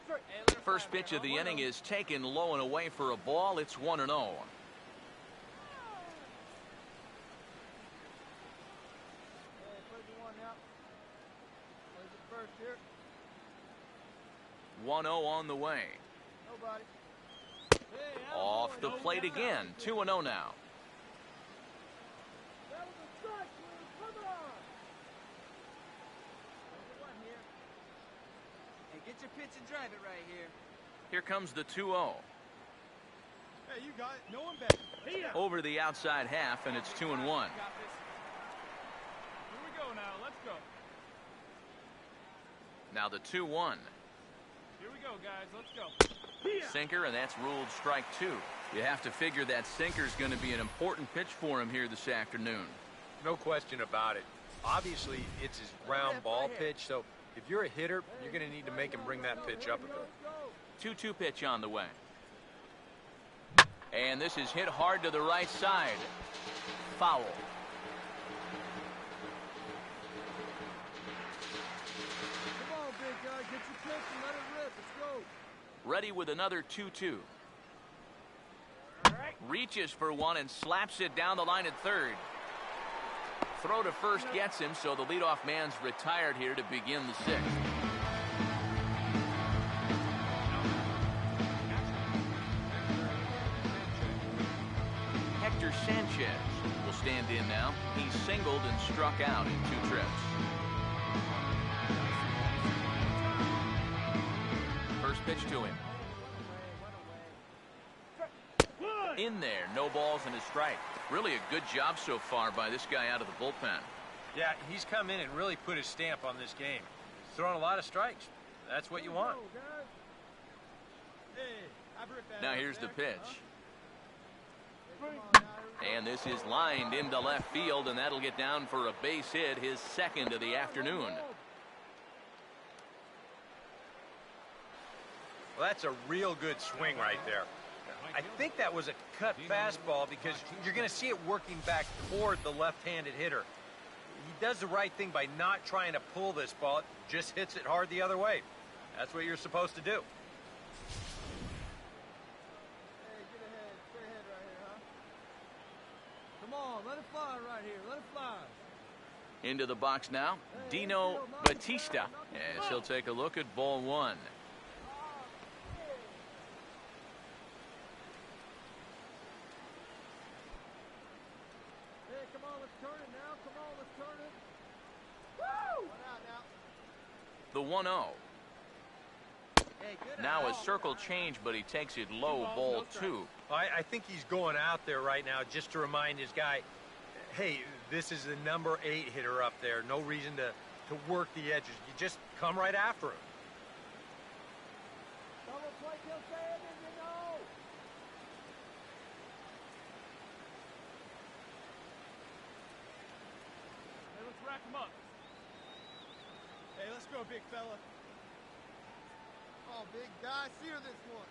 Hey, let it First fly, pitch man. of the inning is taken low and away for a ball. It's 1-0. Hey, play the one now. Plays it first here. 1-0 on the way. Nobody. Hey, Off the plate again. 2-0 now. That was a strike, man. Come on. There's the one here. Hey, get your pitch and drive it right here. Here comes the 2-0. Hey, you got it. No one back. Over the outside half, and it's 2-1. Here we go now. Let's go. Now the 2-1. Here we go, guys. Let's go. Sinker, and that's ruled strike 2. You have to figure that sinker's going to be an important pitch for him here this afternoon. No question about it. Obviously, it's his ground ball pitch, so if you're a hitter, you're going to need to make him bring that pitch up a bit. 2-2 pitch on the way. And this is hit hard to the right side. Foul. Come on, big guy. Get your pitch and let it rip. Let's go. Ready with another 2-2. Reaches for one and slaps it down the line at third. Throw to first gets him, so the leadoff man's retired here to begin the sixth. Hector Sanchez will stand in now. He's singled and struck out in 2 trips. First pitch to him. In there, no balls and a strike. Really a good job so far by this guy out of the bullpen. Yeah, he's come in and really put his stamp on this game. He's thrown a lot of strikes. That's what you want. Now here's the pitch. And this is lined into left field, and that'll get down for a base hit, his second of the afternoon. Well, that's a real good swing right there. I think that was a cut fastball because you're going to see it working back toward the left-handed hitter. He does the right thing by not trying to pull this ball. It just hits it hard the other way. That's what you're supposed to do. Hey, get ahead. Stay ahead right here, huh? Come on, let it fly right here. Let it fly. Into the box now, Dino Batista, as he'll take a look at ball 1. Hey, come on, let's turn it now. Come on, let's turn it. Woo! One out now. The 1-0. Now a circle change, but he takes it low, ball 2. I think he's going out there right now just to remind his guy, hey, this is the number 8 hitter up there. No reason to work the edges. You just come right after him. Hey, let's rack them up. Hey, let's go, big fella. Oh, big guy, sear this one.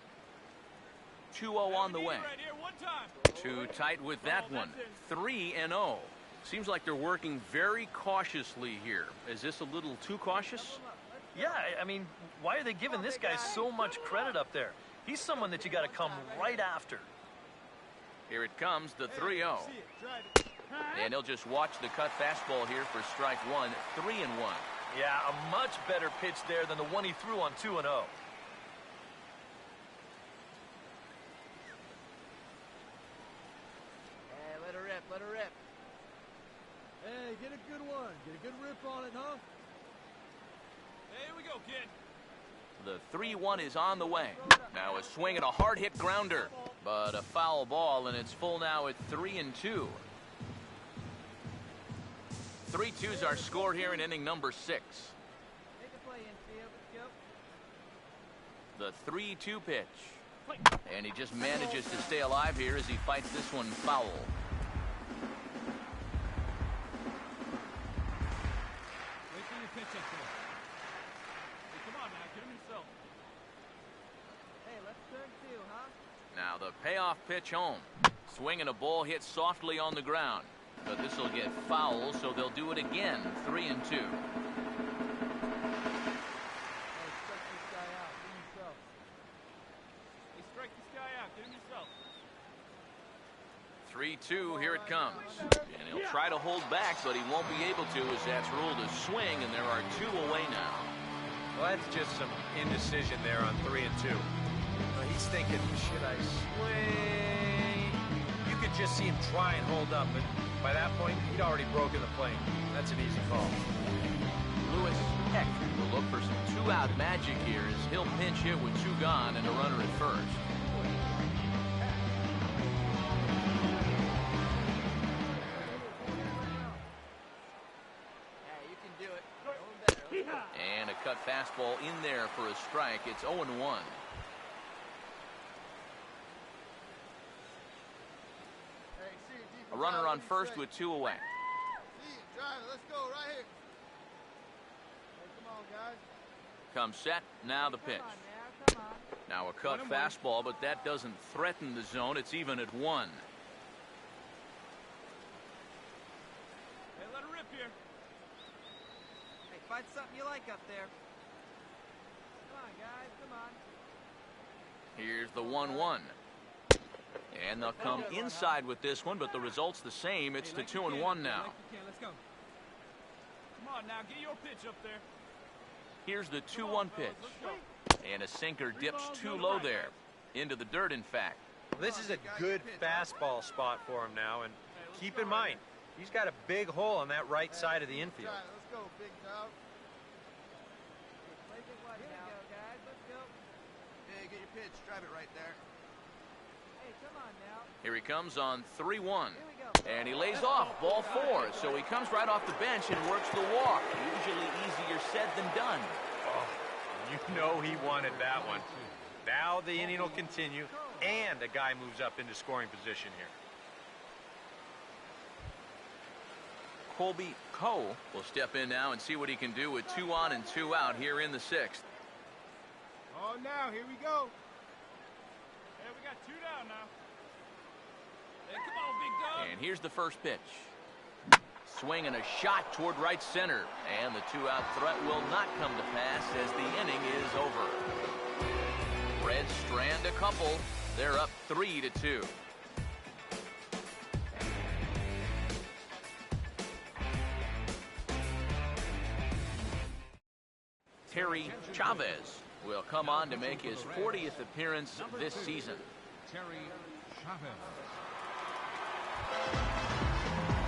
2-0 on the way. Right here, one time. Too tight with that one. 3-0. Seems like they're working very cautiously here. Is this a little too cautious? Yeah, I mean, why are they giving this guy so much credit up there? He's someone that you got to come right after. Here it comes, the 3-0. And he'll just watch the cut fastball here for strike 1. 3-1. Yeah, a much better pitch there than the one he threw on 2-0. Hey, let her rip, let her rip. Hey, get a good one. Get a good rip on it, huh? Hey, here we go, kid. The 3-1 is on the way. Now a swing and a hard hit grounder, but a foul ball, and it's full now at 3-2. 3-2's our score here in inning number 6. Take a play infield, let's go. The 3-2 pitch. And he just manages to stay alive here as he fights this one foul. Wait for your pitch up there. Hey, come on now, get him yourself. Hey, let's turn 2, huh? Now the payoff pitch home. Swing and a ball hit softly on the ground. But this will get foul, so they'll do it again. 3-2. Hey, strike this guy out. Get him yourself. Hey, strike this guy out, get him yourself. 3-2, here it comes. And he'll try to hold back, but he won't be able to as that's ruled a swing, and there are 2 away now. Well, that's just some indecision there on 3-2. He's thinking, should I swing? You could just see him try and hold up, but by that point, he'd already broken the plane. That's an easy call. Lewis Heck will look for some two-out magic here as he'll pinch hit with two gone and a runner at first. Hey, you can do it. Going better. And a cut fastball in there for a strike. It's 0-1. A runner on first with two away. See it, drive it. Let's go right here. Hey, come on, guys. Comes set. Now the pitch. Come on. Now a cut fastball, but that doesn't threaten the zone. It's even at 1. Hey, let her rip here. Hey, find something you like up there. Come on, guys. Come on. Here's the 1-1. And they'll come inside with this one, but the result's the same. It's to 2-1 now. Let's go. Come on now, get your pitch up there. Here's the 2-1 pitch. And a sinker dips too low there. Into the dirt, in fact. This is a good fastball spot for him now, and keep in mind, he's got a big hole on that right side of the infield. Let's go, big dog. Here we go, guys. Let's go. Hey, get your pitch. Drive it right there. Hey, come on now. Here he comes on 3-1. Here we go. And he lays off ball 4. So he comes right off the bench and works the walk. Usually easier said than done. Oh, you know he wanted that one. Now the inning will continue, and the guy moves up into scoring position here. Colby Coe will step in now and see what he can do with 2 on and 2 out here in the 6th. Oh, now, here we go. Hey, we got 2 down now. Hey, come on, big dog. And here's the first pitch. Swing and a shot toward right center. And the 2-out threat will not come to pass as the inning is over. Reds strand a couple. They're up 3-2. Terry Chavez will come on to make his 40th appearance this season. Terry Chavez.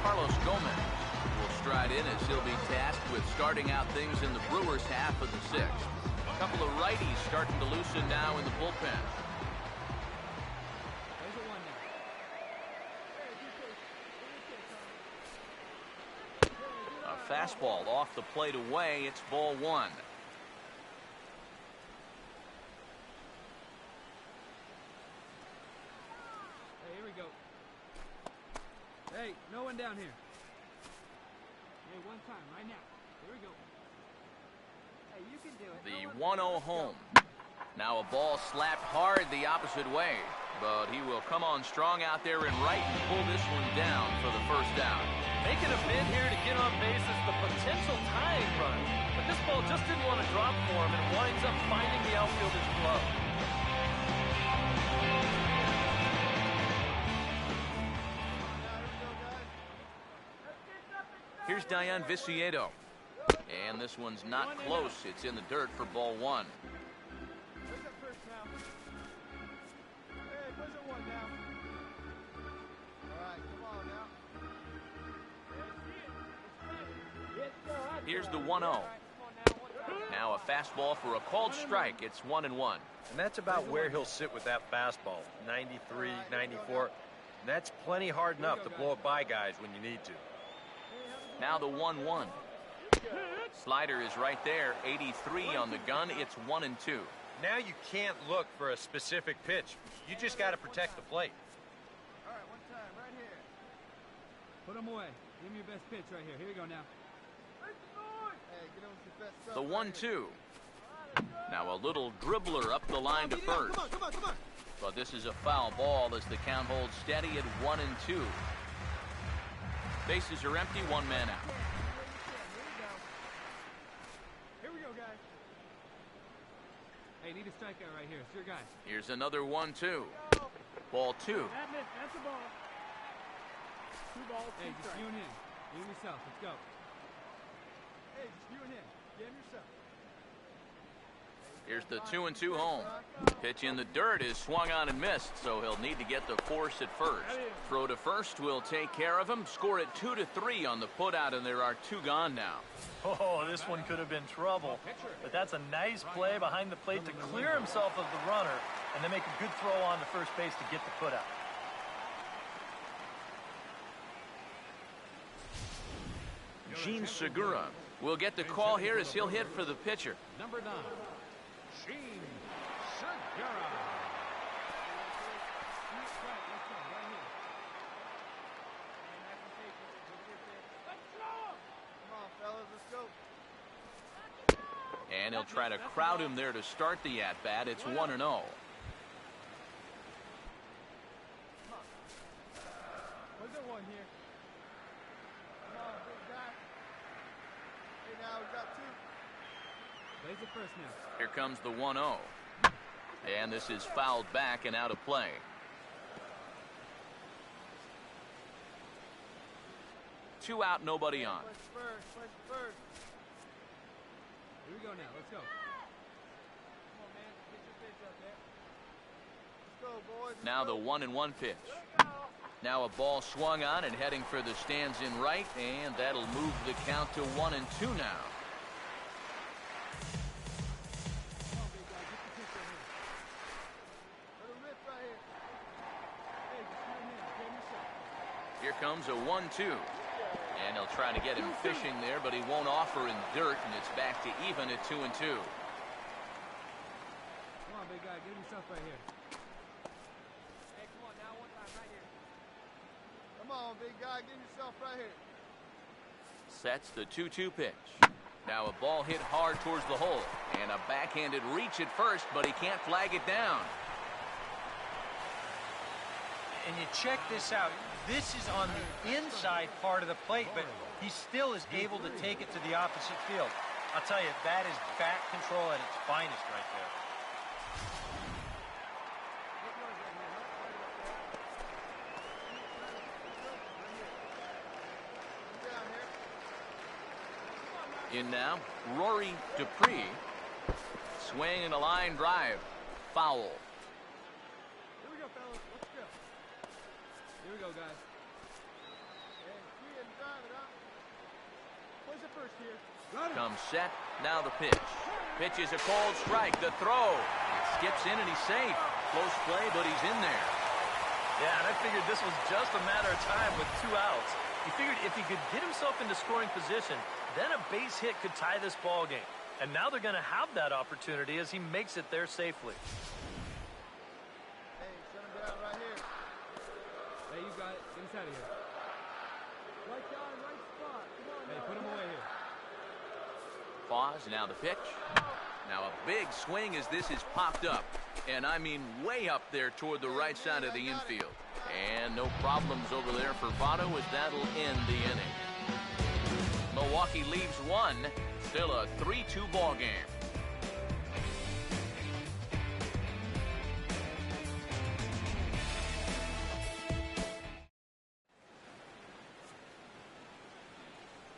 Carlos Gomez will stride in as he'll be tasked with starting out things in the Brewers' half of the 6th. A couple of righties starting to loosen now in the bullpen. There's a 1 now. A fastball off the plate away. It's ball 1. Hey, here we go. Hey, no one down here. Hey, 1 time, right now. Here we go. Hey, you can do it. The No one- 1-0 home. Now a ball slapped hard the opposite way. But he will come on strong out there in right and pull this one down for the first down. Making a bid here to get on base is the potential tying run. But this ball just didn't want to drop for him and winds up finding the outfielder's glove. Here's Diane Viciedo. And this one's not close. It's in the dirt for ball 1. What's up first now? Hey, push it 1 now. All right, come on now. Here's the 1-0. Now a fastball for a called strike. It's 1-1. And that's about where he'll sit with that fastball, 93, 94. And that's plenty hard enough to blow it by guys when you need to. Now the 1-1. Slider is right there. 83 on the gun. It's 1-2. Now you can't look for a specific pitch. You just got to protect the plate. All right, 1 time, right here. Put him away. Give me your best pitch right here. Here we go now. Hey, get on with your best stuff. The right 1-2. Now a little dribbler up the line to first. Come on. But this is a foul ball as the count holds steady at 1-2. Bases are empty. 1 man out. Here we go, guys. Hey, need a strikeout right here. It's your guy. Here's another 1-2. Ball 2. That's the ball. 2 balls, 2 hey, just you and him. You and yourself. Let's go. Hey, just you and him. Get him yourself. Hey, Here's the 2-2 home. Pitch in the dirt is swung on and missed, so he'll need to get the force at first. Throw to first will take care of him. Score it 2-3 on the putout, and there are 2 gone now. Oh, this one could have been trouble. But that's a nice play behind the plate to clear himself of the runner and then make a good throw on to first base to get the putout. Gene Segura will get the call here as he'll hit for the pitcher. Number 9, Gene Segura. Come on, fellas, let's go. And he'll try to crowd him there to start the at-bat. It's 1-0. What's it one here? Come on, big guy. Hey, now we got 2. Plays it first now. Here comes the 1-0. And this is fouled back and out of play. Two out, nobody on. Place first, place first. Here we go now. Let's go. Come on, man. Get your pitch up there. Let's go, boys. Let's Now go. the 1-1 pitch. Now a ball swung on and heading for the stands in right, and that'll move the count to 1-2 now. Come on, big guy. Get the pitch right here. Let it rip right here. Hey, just come in here. Get him yourself. Here comes a 1-2. And he'll try to get him fishing there, but he won't offer in dirt, and it's back to even at 2-2. Come on, big guy. Get himself right here. Hey, come on now, one time right here. Come on, big guy. Get yourself right here. Sets the 2-2 pitch. Now a ball hit hard towards the hole, and a backhanded reach at first, but he can't flag it down. And you check this out. This is on the inside part of the plate, but he still is able to take it to the opposite field. I'll tell you, that is bat control at its finest right there. In now, Rory Dupree. Swing and a line drive. Foul. Here we go, fellas. Let's go. Here we go, guys. Hey, see and drive it up. Place it first here. Comes set. Now the pitch. Pitch is a cold strike. The throw. It skips in and he's safe. Close play, but he's in there. Yeah, and I figured this was just a matter of time with 2 outs. He figured if he could get himself into scoring position, then a base hit could tie this ball game. And now they're going to have that opportunity as he makes it there safely. Hey, shut him down right here. Hey, you got it. Get us out of here. Right down, right spot. Come on, Hey, now. put him away here. Pause. Now the pitch. Now a big swing as this is popped up. And I mean way up there toward the right side of the infield. And no problems over there for Votto as that'll end the inning. Milwaukee leaves 1. Still a 3-2 ball game.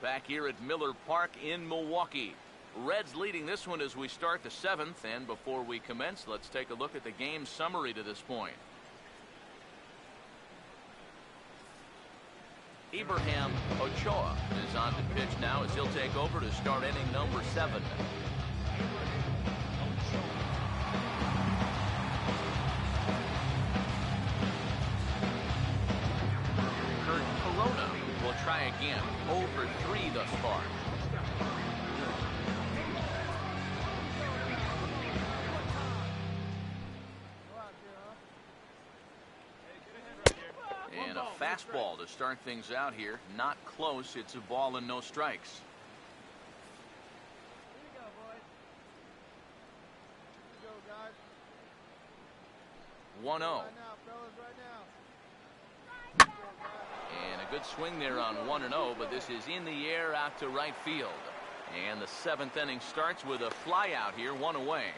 Back here at Miller Park in Milwaukee. Reds leading this one as we start the 7th, and before we commence, let's take a look at the game summary to this point. Ibrahim Ochoa is on the pitch now as he'll take over to start inning number 7. Kurt Corona will try again. 0 for 3 thus far. And a fastball to start things out here. Not close. It's a ball and no strikes. Here we go, boys. Here we go, guys. 1-0. Right now, fellas, right now. And a good swing there on 1-0, but this is in the air out to right field. And the 7th inning starts with a fly out here, 1 away.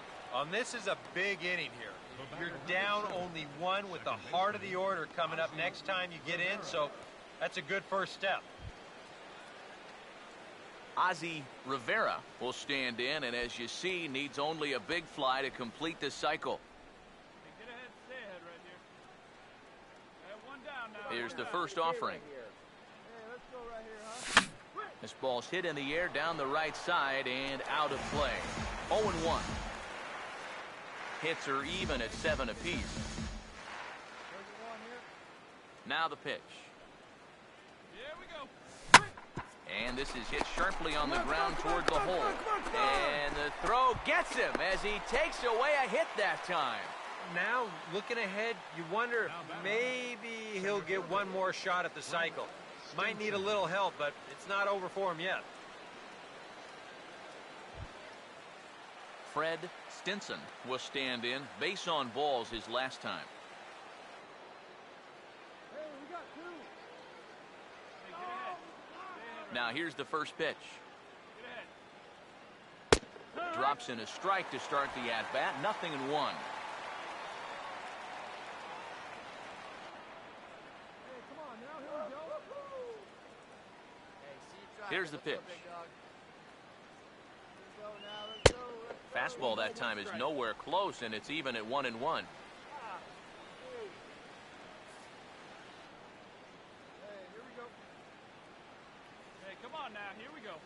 This is a big inning here. You're down only 1 with the heart of the order coming up next time you get in, so that's a good first step. Ozzie Rivera will stand in, and as you see, needs only a big fly to complete the cycle. Hey, get ahead, stay ahead right here. One down now. Here's the first offering. Hey, let's go right here, huh? This ball's hit in the air down the right side and out of play. 0-1. Hits are even at 7 apiece. There's one here. Now the pitch. Here we go. And this is hit sharply on the ground toward the hole. And the throw gets him as he takes away a hit that time. Now, looking ahead, you wonder if maybe he'll get one more shot at the cycle. Might need a little help, but it's not over for him yet. Fred Stinson will stand in. Base on balls his last time. Hey, we got two. Hey, get ahead. Stay ahead. Now here's the first pitch. Get ahead. Drops in a strike to start the at-bat. 0-1. Hey, come on now. Here we go. Hey, see you trying. Here's the Let's go, pitch. big dog. Let's go now. Let's go. Fastball that time is nowhere close, and it's even at 1-1. Hey, here we go. Hey, come on now. Here we go.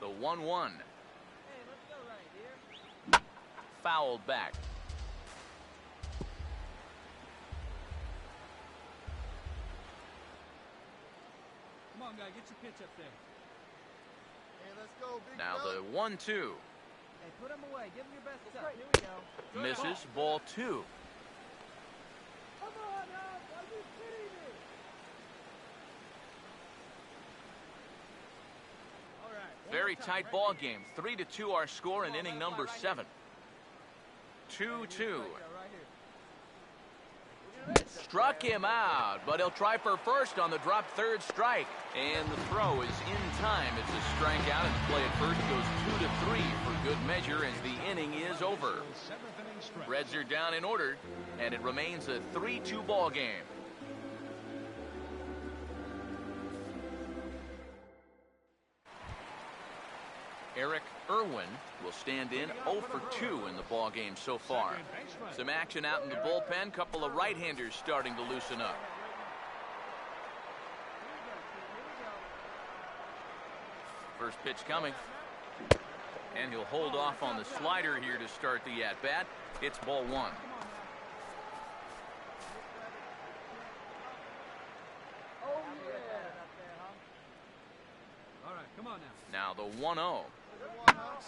The 1-1. Hey, let's go right here. Fouled back. Come on, guy. Get your pitch up there. Hey, let's go, big Now fella. the 1-2. Hey, put him away. Give him your best stuff. Right. Here we go. Misses. Ball 2. Come on now. Are you kidding me? All right. Very tight ball game. 3-2 our score in inning number 7. 2-2. Struck him out, but he'll try for first on the drop third strike. And the throw is in time. It's a strikeout, and the play at first goes 2-3 for good measure as the inning is over. Reds are down in order, and it remains a 3-2 ball game. Eric Irwin will stand in 0 for 2 in the ball game so far. Some action out in the bullpen. Couple of right-handers starting to loosen up. First pitch coming. And he'll hold off on the slider here to start the at-bat. It's ball 1. All right, come on now. Now the 1-0.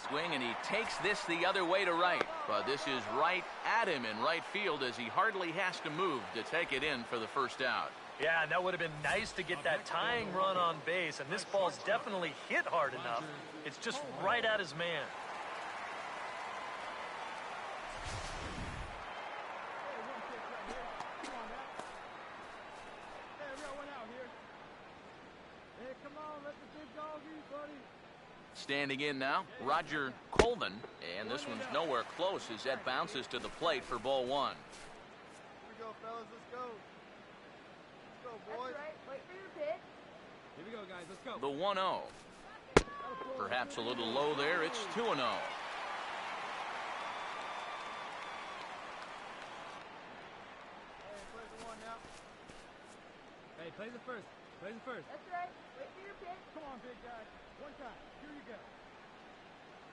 Swing, and he takes this the other way to right. But this is right at him in right field as he hardly has to move to take it in for the first out. Yeah, and that would have been nice to get that tying run on base, and this ball's definitely hit hard enough. It's just right at his man. Hey, we got one out here. Hey, come on, let the big dog eat, buddy. Standing in now, Roger Colvin, and this one's nowhere close as that bounces to the plate for ball 1. Here we go, fellas. Let's go. Let's go, boys. That's right. Wait for your pitch. Here we go, guys. Let's go. The 1-0. Perhaps a little low there. It's 2-0. Hey, play the one now. Hey, play the first. Play the first. That's right. Wait for your pitch. Come on, big guy. One time. Here you go.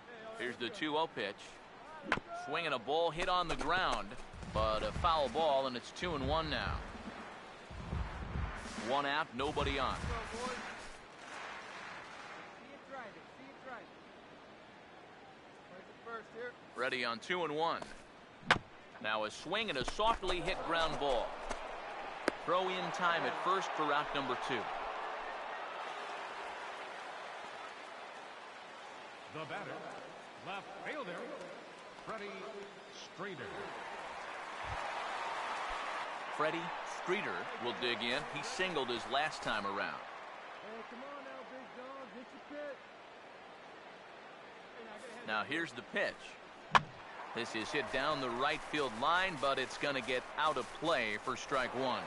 Hey, all right, Here's the let's go. 2-0 pitch. Swinging a ball hit on the ground, but a foul ball, and it's 2-1 now. 1 out, nobody on. Let's go, boys. See it driving. See it driving. Play the first here. Ready on 2-1. Now a swing and a softly hit ground ball. Throw in time at first for out number 2. The batter, left fielder, Freddie Streeter. Freddie Streeter will dig in. He singled his last time around. Hey, come on now, big dog. Get your pitch. Now here's the pitch. This is hit down the right field line, but it's going to get out of play for strike 1.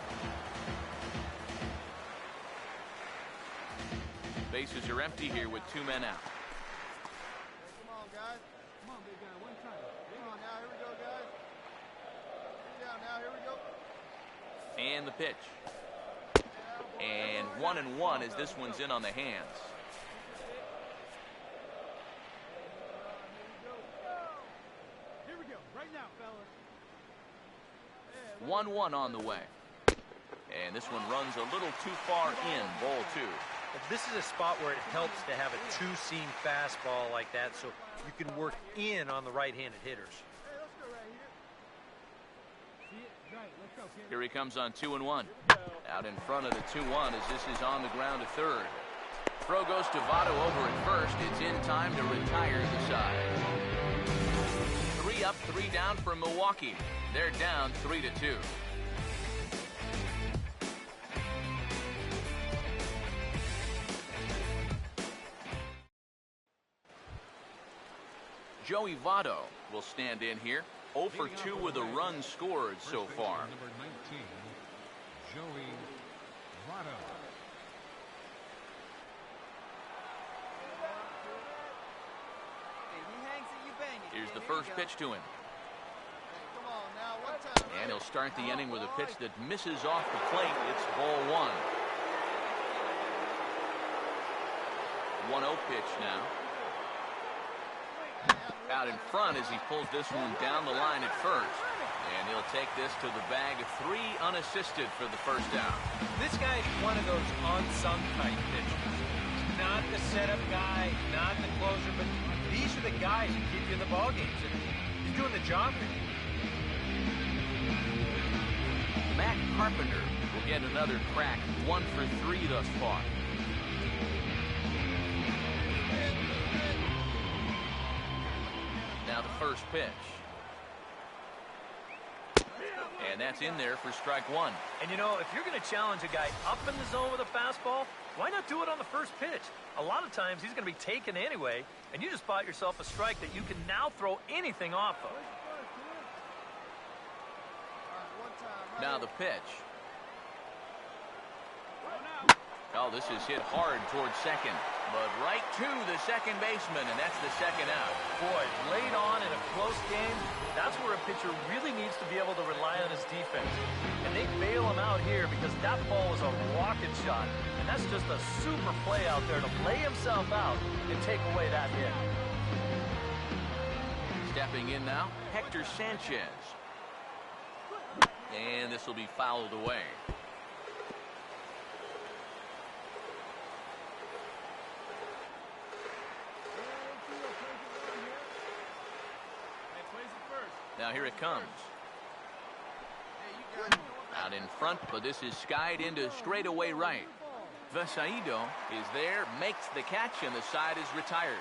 Bases are empty here with 2 men out. Come on, big guy, one time. Come on now, here we go, guys. Down now, here we go. And the pitch. And 1-1 as this one's in on the hands. Here we go, right now, fellas. 1-1 on the way. And this one runs a little too far in, ball 2. This is a spot where it helps to have a two-seam fastball like that so you can work in on the right-handed hitters. Hey, let's go right here. See it? Right, let's go, kid. Here he comes on 2-1. Out in front of the 2-1 as this is on the ground to third. Throw goes to Votto over at first. It's in time to retire the side. 3 up, 3 down for Milwaukee. They're down 3-2. Joey Votto will stand in here. 0 for 2 with a run scored so far. Number 19, Joey Votto. Hey, he hangs it, you bang it. Here's kid. the Here you first go. pitch to him. Hey, come on now, one time. And he'll start the inning with a pitch that misses off the plate. It's ball 1. 1-0 pitch now. Out in front as he pulls this one down the line at first. And he'll take this to the bag of 3 unassisted for the first out. This guy's one of those unsung type pitchers. Not the setup guy, not the closer, but these are the guys who keep you in the ballgames. He's doing the job here. Matt Carpenter will get another crack. 1 for 3 thus far. Now the first pitch. And that's in there for strike 1. And you know, if you're going to challenge a guy up in the zone with a fastball, why not do it on the first pitch? A lot of times he's going to be taken anyway, and you just bought yourself a strike that you can now throw anything off of. Now the pitch. Oh, this is hit hard towards second, but right to the second baseman, and that's the second out. Boy, late on in a close game, that's where a pitcher really needs to be able to rely on his defense. And they bail him out here because that ball was a rocket shot. And that's just a super play out there to lay himself out and take away that hit. Stepping in now, Hector Sanchez. And this will be fouled away. Now here it comes. Out in front, but this is skied into straightaway right. Vasaido is there, makes the catch, and the side is retired.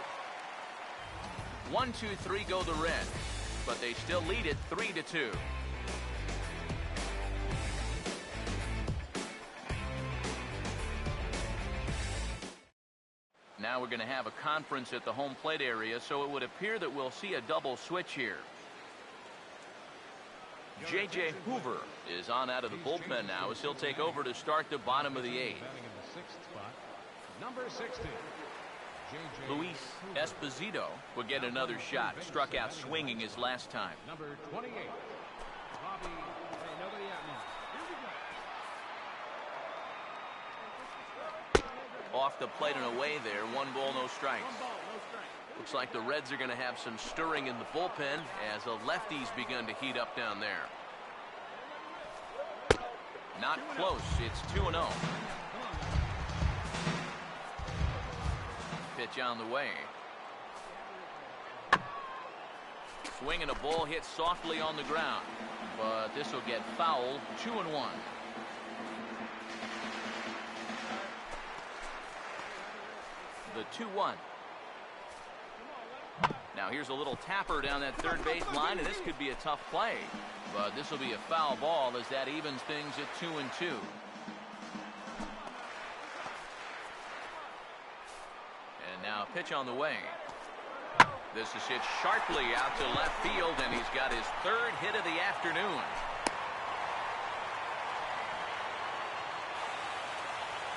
1-2-3 go the Reds, but they still lead it 3-2. Now we're going to have a conference at the home plate area, so it would appear that we'll see a double switch here. J.J. Hoover is on out of the bullpen now as he'll take over to start the bottom of the 8th. Number 60. Luis Esposito will get another shot. Struck out swinging his last time. Number 28. Bobby. Hey, nobody out now. Here we go. Off the plate and away there. 1 ball, no strikes. 1 ball, no strike. Looks like the Reds are going to have some stirring in the bullpen as a lefty's begun to heat up down there. Not close. It's 2-0. Pitch on the way. Swing and a ball hit softly on the ground, but this will get fouled. 2-1. The 2-1. Now here's a little tapper down that third base line, and this could be a tough play. But this will be a foul ball as that evens things at 2-2. And now a pitch on the way. This is hit sharply out to left field, and he's got his 3rd hit of the afternoon.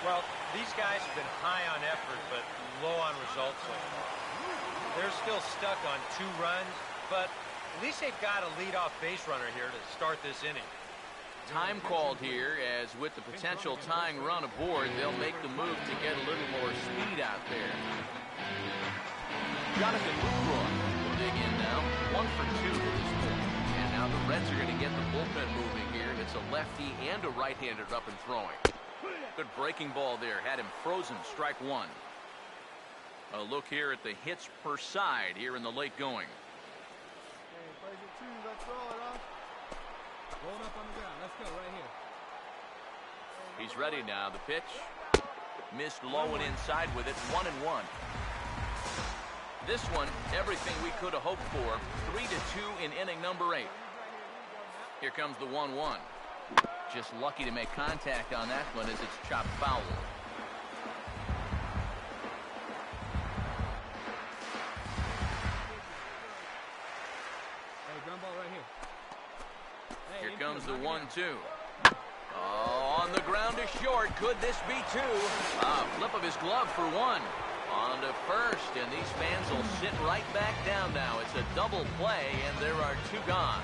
Well, these guys have been high on effort, but low on results so far. they're still stuck on 2 runs, but at least they've got a leadoff base runner here to start this inning. Time called here, as with the potential tying run aboard, they'll make the move to get a little more speed out there. Jonathan Lucroy will dig in now. 1 for 2 to this point. And now the Reds are going to get the bullpen moving here. It's a lefty and a right-hander up and throwing. Good breaking ball there. Had him frozen. Strike 1. A look here at the hits per side here in the late going. Hey, plays it 2. Let's roll it, huh? Hold up on the ground. Let's go right here. He's ready now. The pitch. Missed low and inside with it. 1-1. This one, everything we could have hoped for. 3-2 in inning number 8. Here comes the 1-1. Just lucky to make contact on that one as it's chopped foul. Hey, ground ball right here. Hey, Here comes the 1-2. Oh, on the ground to short. Could this be 2? Flip of his glove for 1. On to first, and these fans will sit right back down now. It's a double play, and there are 2 gone.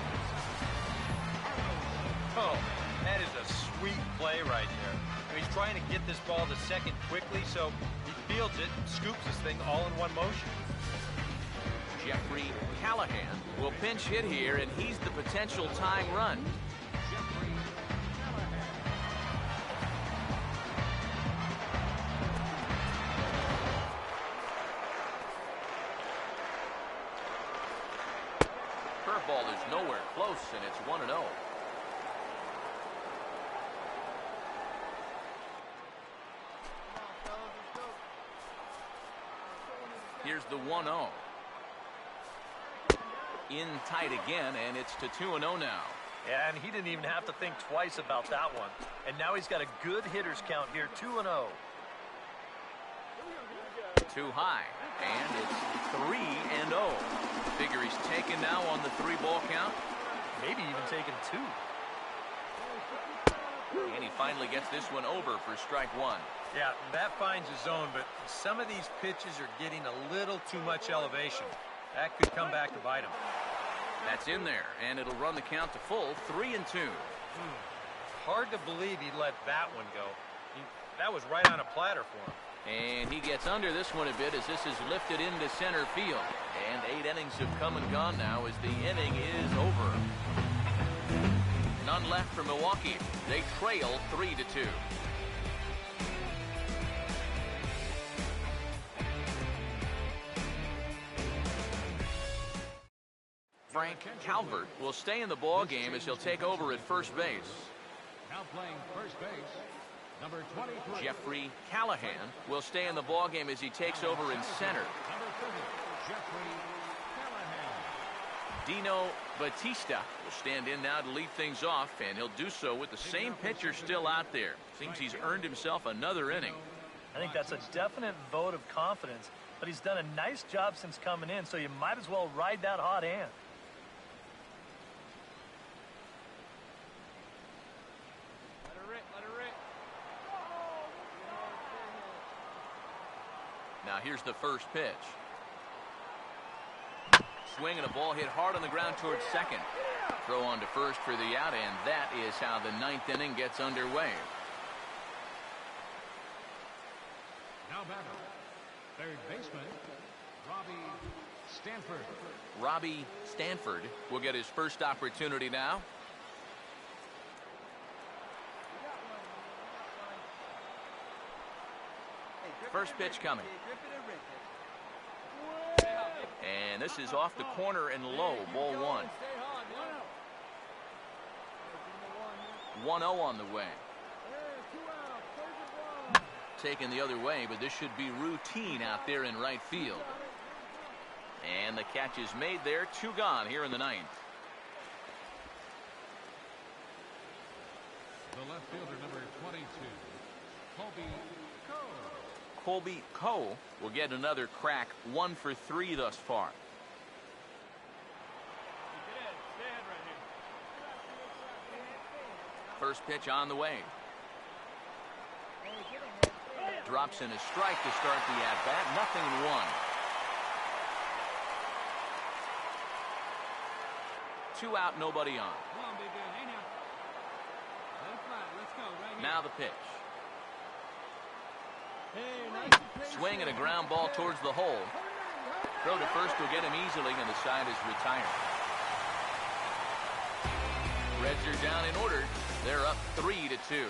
Oh, that is a sweet play right there. He's trying to get this ball to second quickly, so he fields it and scoops this thing all in one motion. Jeffrey Callahan will pinch hit here, and he's the potential tying run. Curveball is nowhere close, and it's 1-0. Here's the 1-0. In tight again, and it's to 2-0 now. Yeah, and he didn't even have to think twice about that one. And now he's got a good hitters count here, 2-0. Too high, and it's 3-0. Figure he's taken now on the 3-ball count. Maybe even taken 2. And he finally gets this one over for strike 1. Yeah, that finds his zone, but some of these pitches are getting a little too much elevation. That could come back to bite him. That's in there, and it'll run the count to full, 3-2. Hard to believe he let that one go. That was right on a platter for him. And he gets under this one a bit as this is lifted into center field. And 8 innings have come and gone now as the inning is over. None left for Milwaukee. They trail 3-2. Frank Calvert will stay in the ball game as he'll take over at first base. Now playing first base, number 23. Jeffrey Callahan will stay in the ball game as he takes over in center. Number 30, Jeffrey Callahan. Dino Batista will stand in now to lead things off, and he'll do so with the same pitcher still out there. Seems he's earned himself another inning. I think that's a definite vote of confidence, but he's done a nice job since coming in, so you might as well ride that hot hand. Now here's the first pitch. Swing and a ball hit hard on the ground towards second. Throw on to first for the out, and that is how the 9th inning gets underway. Now batting, third baseman, Robbie Stanford. Robbie Stanford will get his first opportunity now. First pitch coming. And this is off the corner and low, ball 1. 1-0 on the way. Taken the other way, but this should be routine out there in right field. And the catch is made there. 2 gone here in the 9th. The left fielder, number 22, Colby Coe. Colby Coe will get another crack. 1 for 3 thus far. First pitch on the way. Drops in a strike to start the at-bat. 0-1. 2 out, nobody on. Come on, big guy. Hey, now. Let it fly. Let's go. Right here. Now the pitch. Hey, nice and patient. Swing and a ground ball towards the hole. Throw to first will get him easily, and the side is retired. Reds are down in order. They're up 3-2.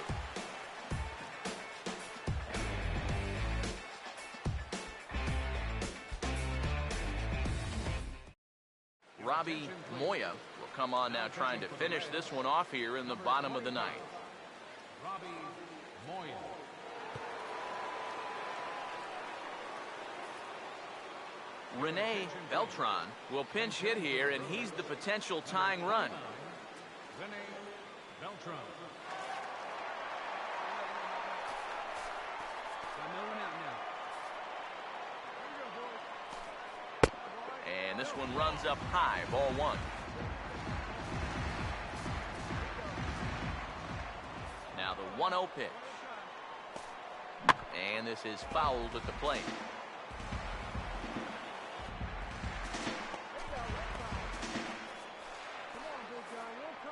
Robbie Moya will come on now, trying to finish this one off here in the bottom of the ninth. Robbie Moya. Rene Beltran will pinch hit here, and he's the potential tying run. Rene Beltran. Got no one out now. And this one runs up high, ball 1. Now the 1-0 pitch. And this is fouled at the plate.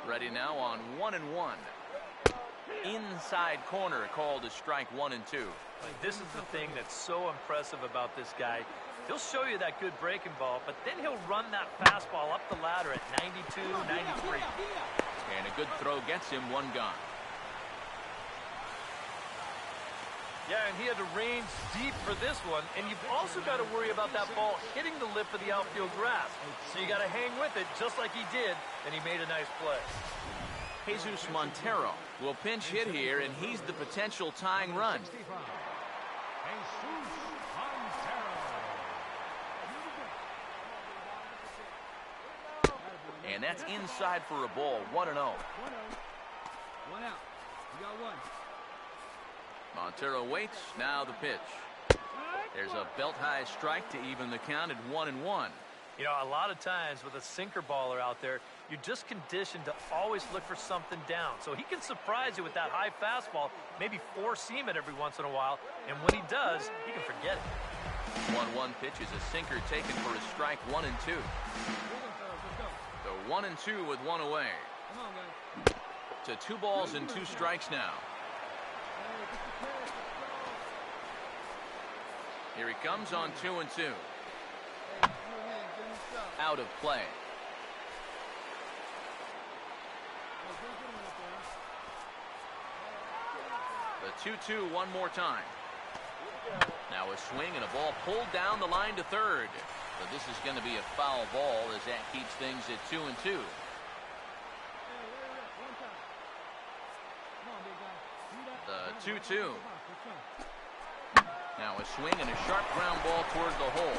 Ready now on 1-1. Inside corner called to strike 1 and 2. This is the thing that's so impressive about this guy. He'll show you that good breaking ball, but then he'll run that fastball up the ladder at 92, 93. And a good throw gets him 1 gone. Yeah, and he had to range deep for this one, and you've also got to worry about that ball hitting the lip of the outfield grass. So you got to hang with it just like he did, and he made a nice play. Jesus Montero will pinch hit here, and he's the potential tying run. Jesus Montero. And that's inside for a ball, 1-0. 1-0. 1 out. You got 1. Montero waits, now the pitch. There's a belt-high strike to even the count at 1-1. You know, a lot of times with a sinker baller out there, you're just conditioned to always look for something down. So he can surprise you with that high fastball, maybe 4-seam it every once in a while, and when he does, he can forget it. 1-1 pitch is a sinker taken for a strike, 1 and 2. So 1 and 2 with 1 away. Come on, guys. To 2 balls and 2 strikes now. Here he comes on 2 and 2. Out of play. The 2-2 one more time. Now a swing and a ball pulled down the line to third. But this is going to be a foul ball as that keeps things at 2 and 2. The 2-2. Now a swing and a sharp ground ball towards the hole.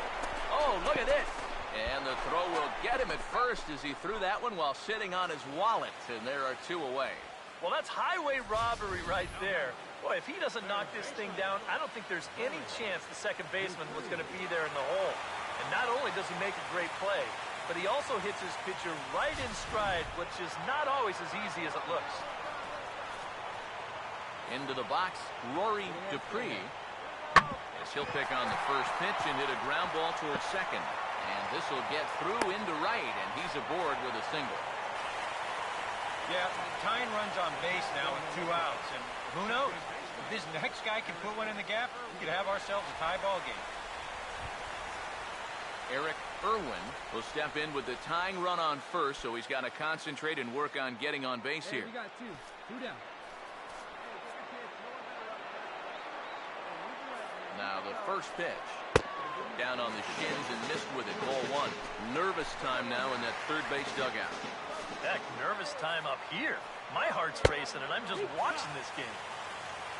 Oh, look at this. And the throw will get him at first as he threw that one while sitting on his wallet. And there are 2 away. Well, that's highway robbery right there. Boy, if he doesn't knock this thing down, I don't think there's any chance the second baseman was going to be there in the hole. And not only does he make a great play, but he also hits his pitcher right in stride, which is not always as easy as it looks. Into the box, Rory Dupree. As he'll pick on the first pitch and hit a ground ball towards second. And this will get through into right, and he's aboard with a single. Yeah, tying runs on base now with 2 outs. And who knows? If this next guy can put one in the gap, we could have ourselves a tie ball game. Eric Irwin will step in with the tying run on first, so he's got to concentrate and work on getting on base here. You got 2. 2 down. Now the first pitch. Down on the shins and missed with it. Ball 1. Nervous time now in that third base dugout. Heck, nervous time up here. My heart's racing, and I'm just watching this game.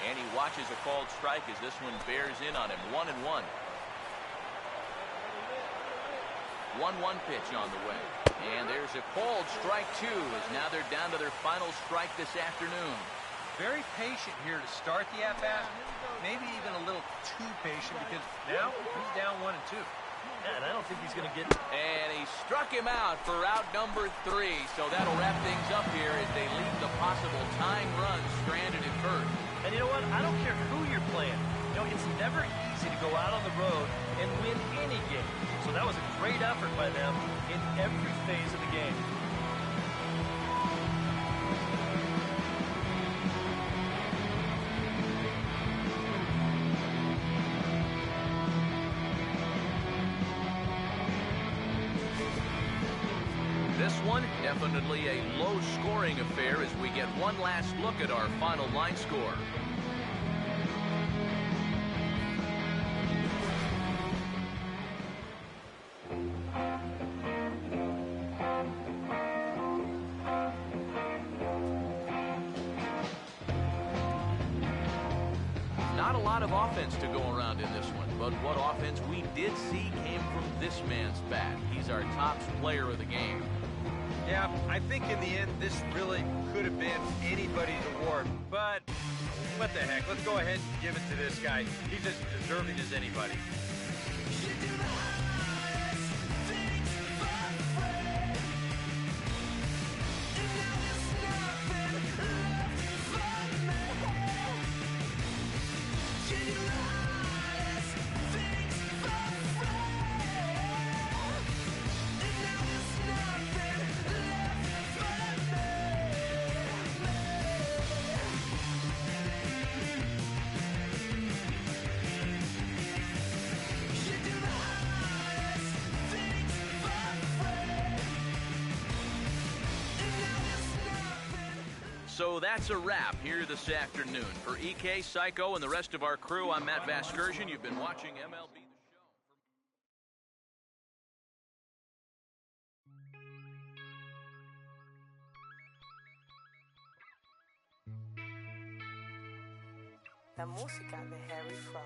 And he watches a called strike as this one bears in on him. 1-1. 1-1 pitch on the way. And there's a called strike 2 as now they're down to their final strike this afternoon. Very patient here to start the at-bat. Maybe even a little too patient because now he's down 1 and 2. Yeah, and I don't think he's going to get... And he struck him out for out number 3. So that'll wrap things up here as they leave the possible tying run stranded at first. And you know what? I don't care who you're playing. You know, it's never easy to go out on the road and win any game. So that was a great effort by them in every phase of the game. This one, definitely a low-scoring affair as we get one last look at our final line score. Not a lot of offense to go around in this one, but what offense we did see came from this man's bat. He's our top player of the game. Yeah, I think in the end, this really could have been anybody's award, but what the heck? Let's go ahead and give it to this guy. He's as deserving as anybody. So that's a wrap here this afternoon. For EK, Psycho, and the rest of our crew, I'm Matt Vasgersian. You've been watching MLB The Show. La música de Harry Fraud.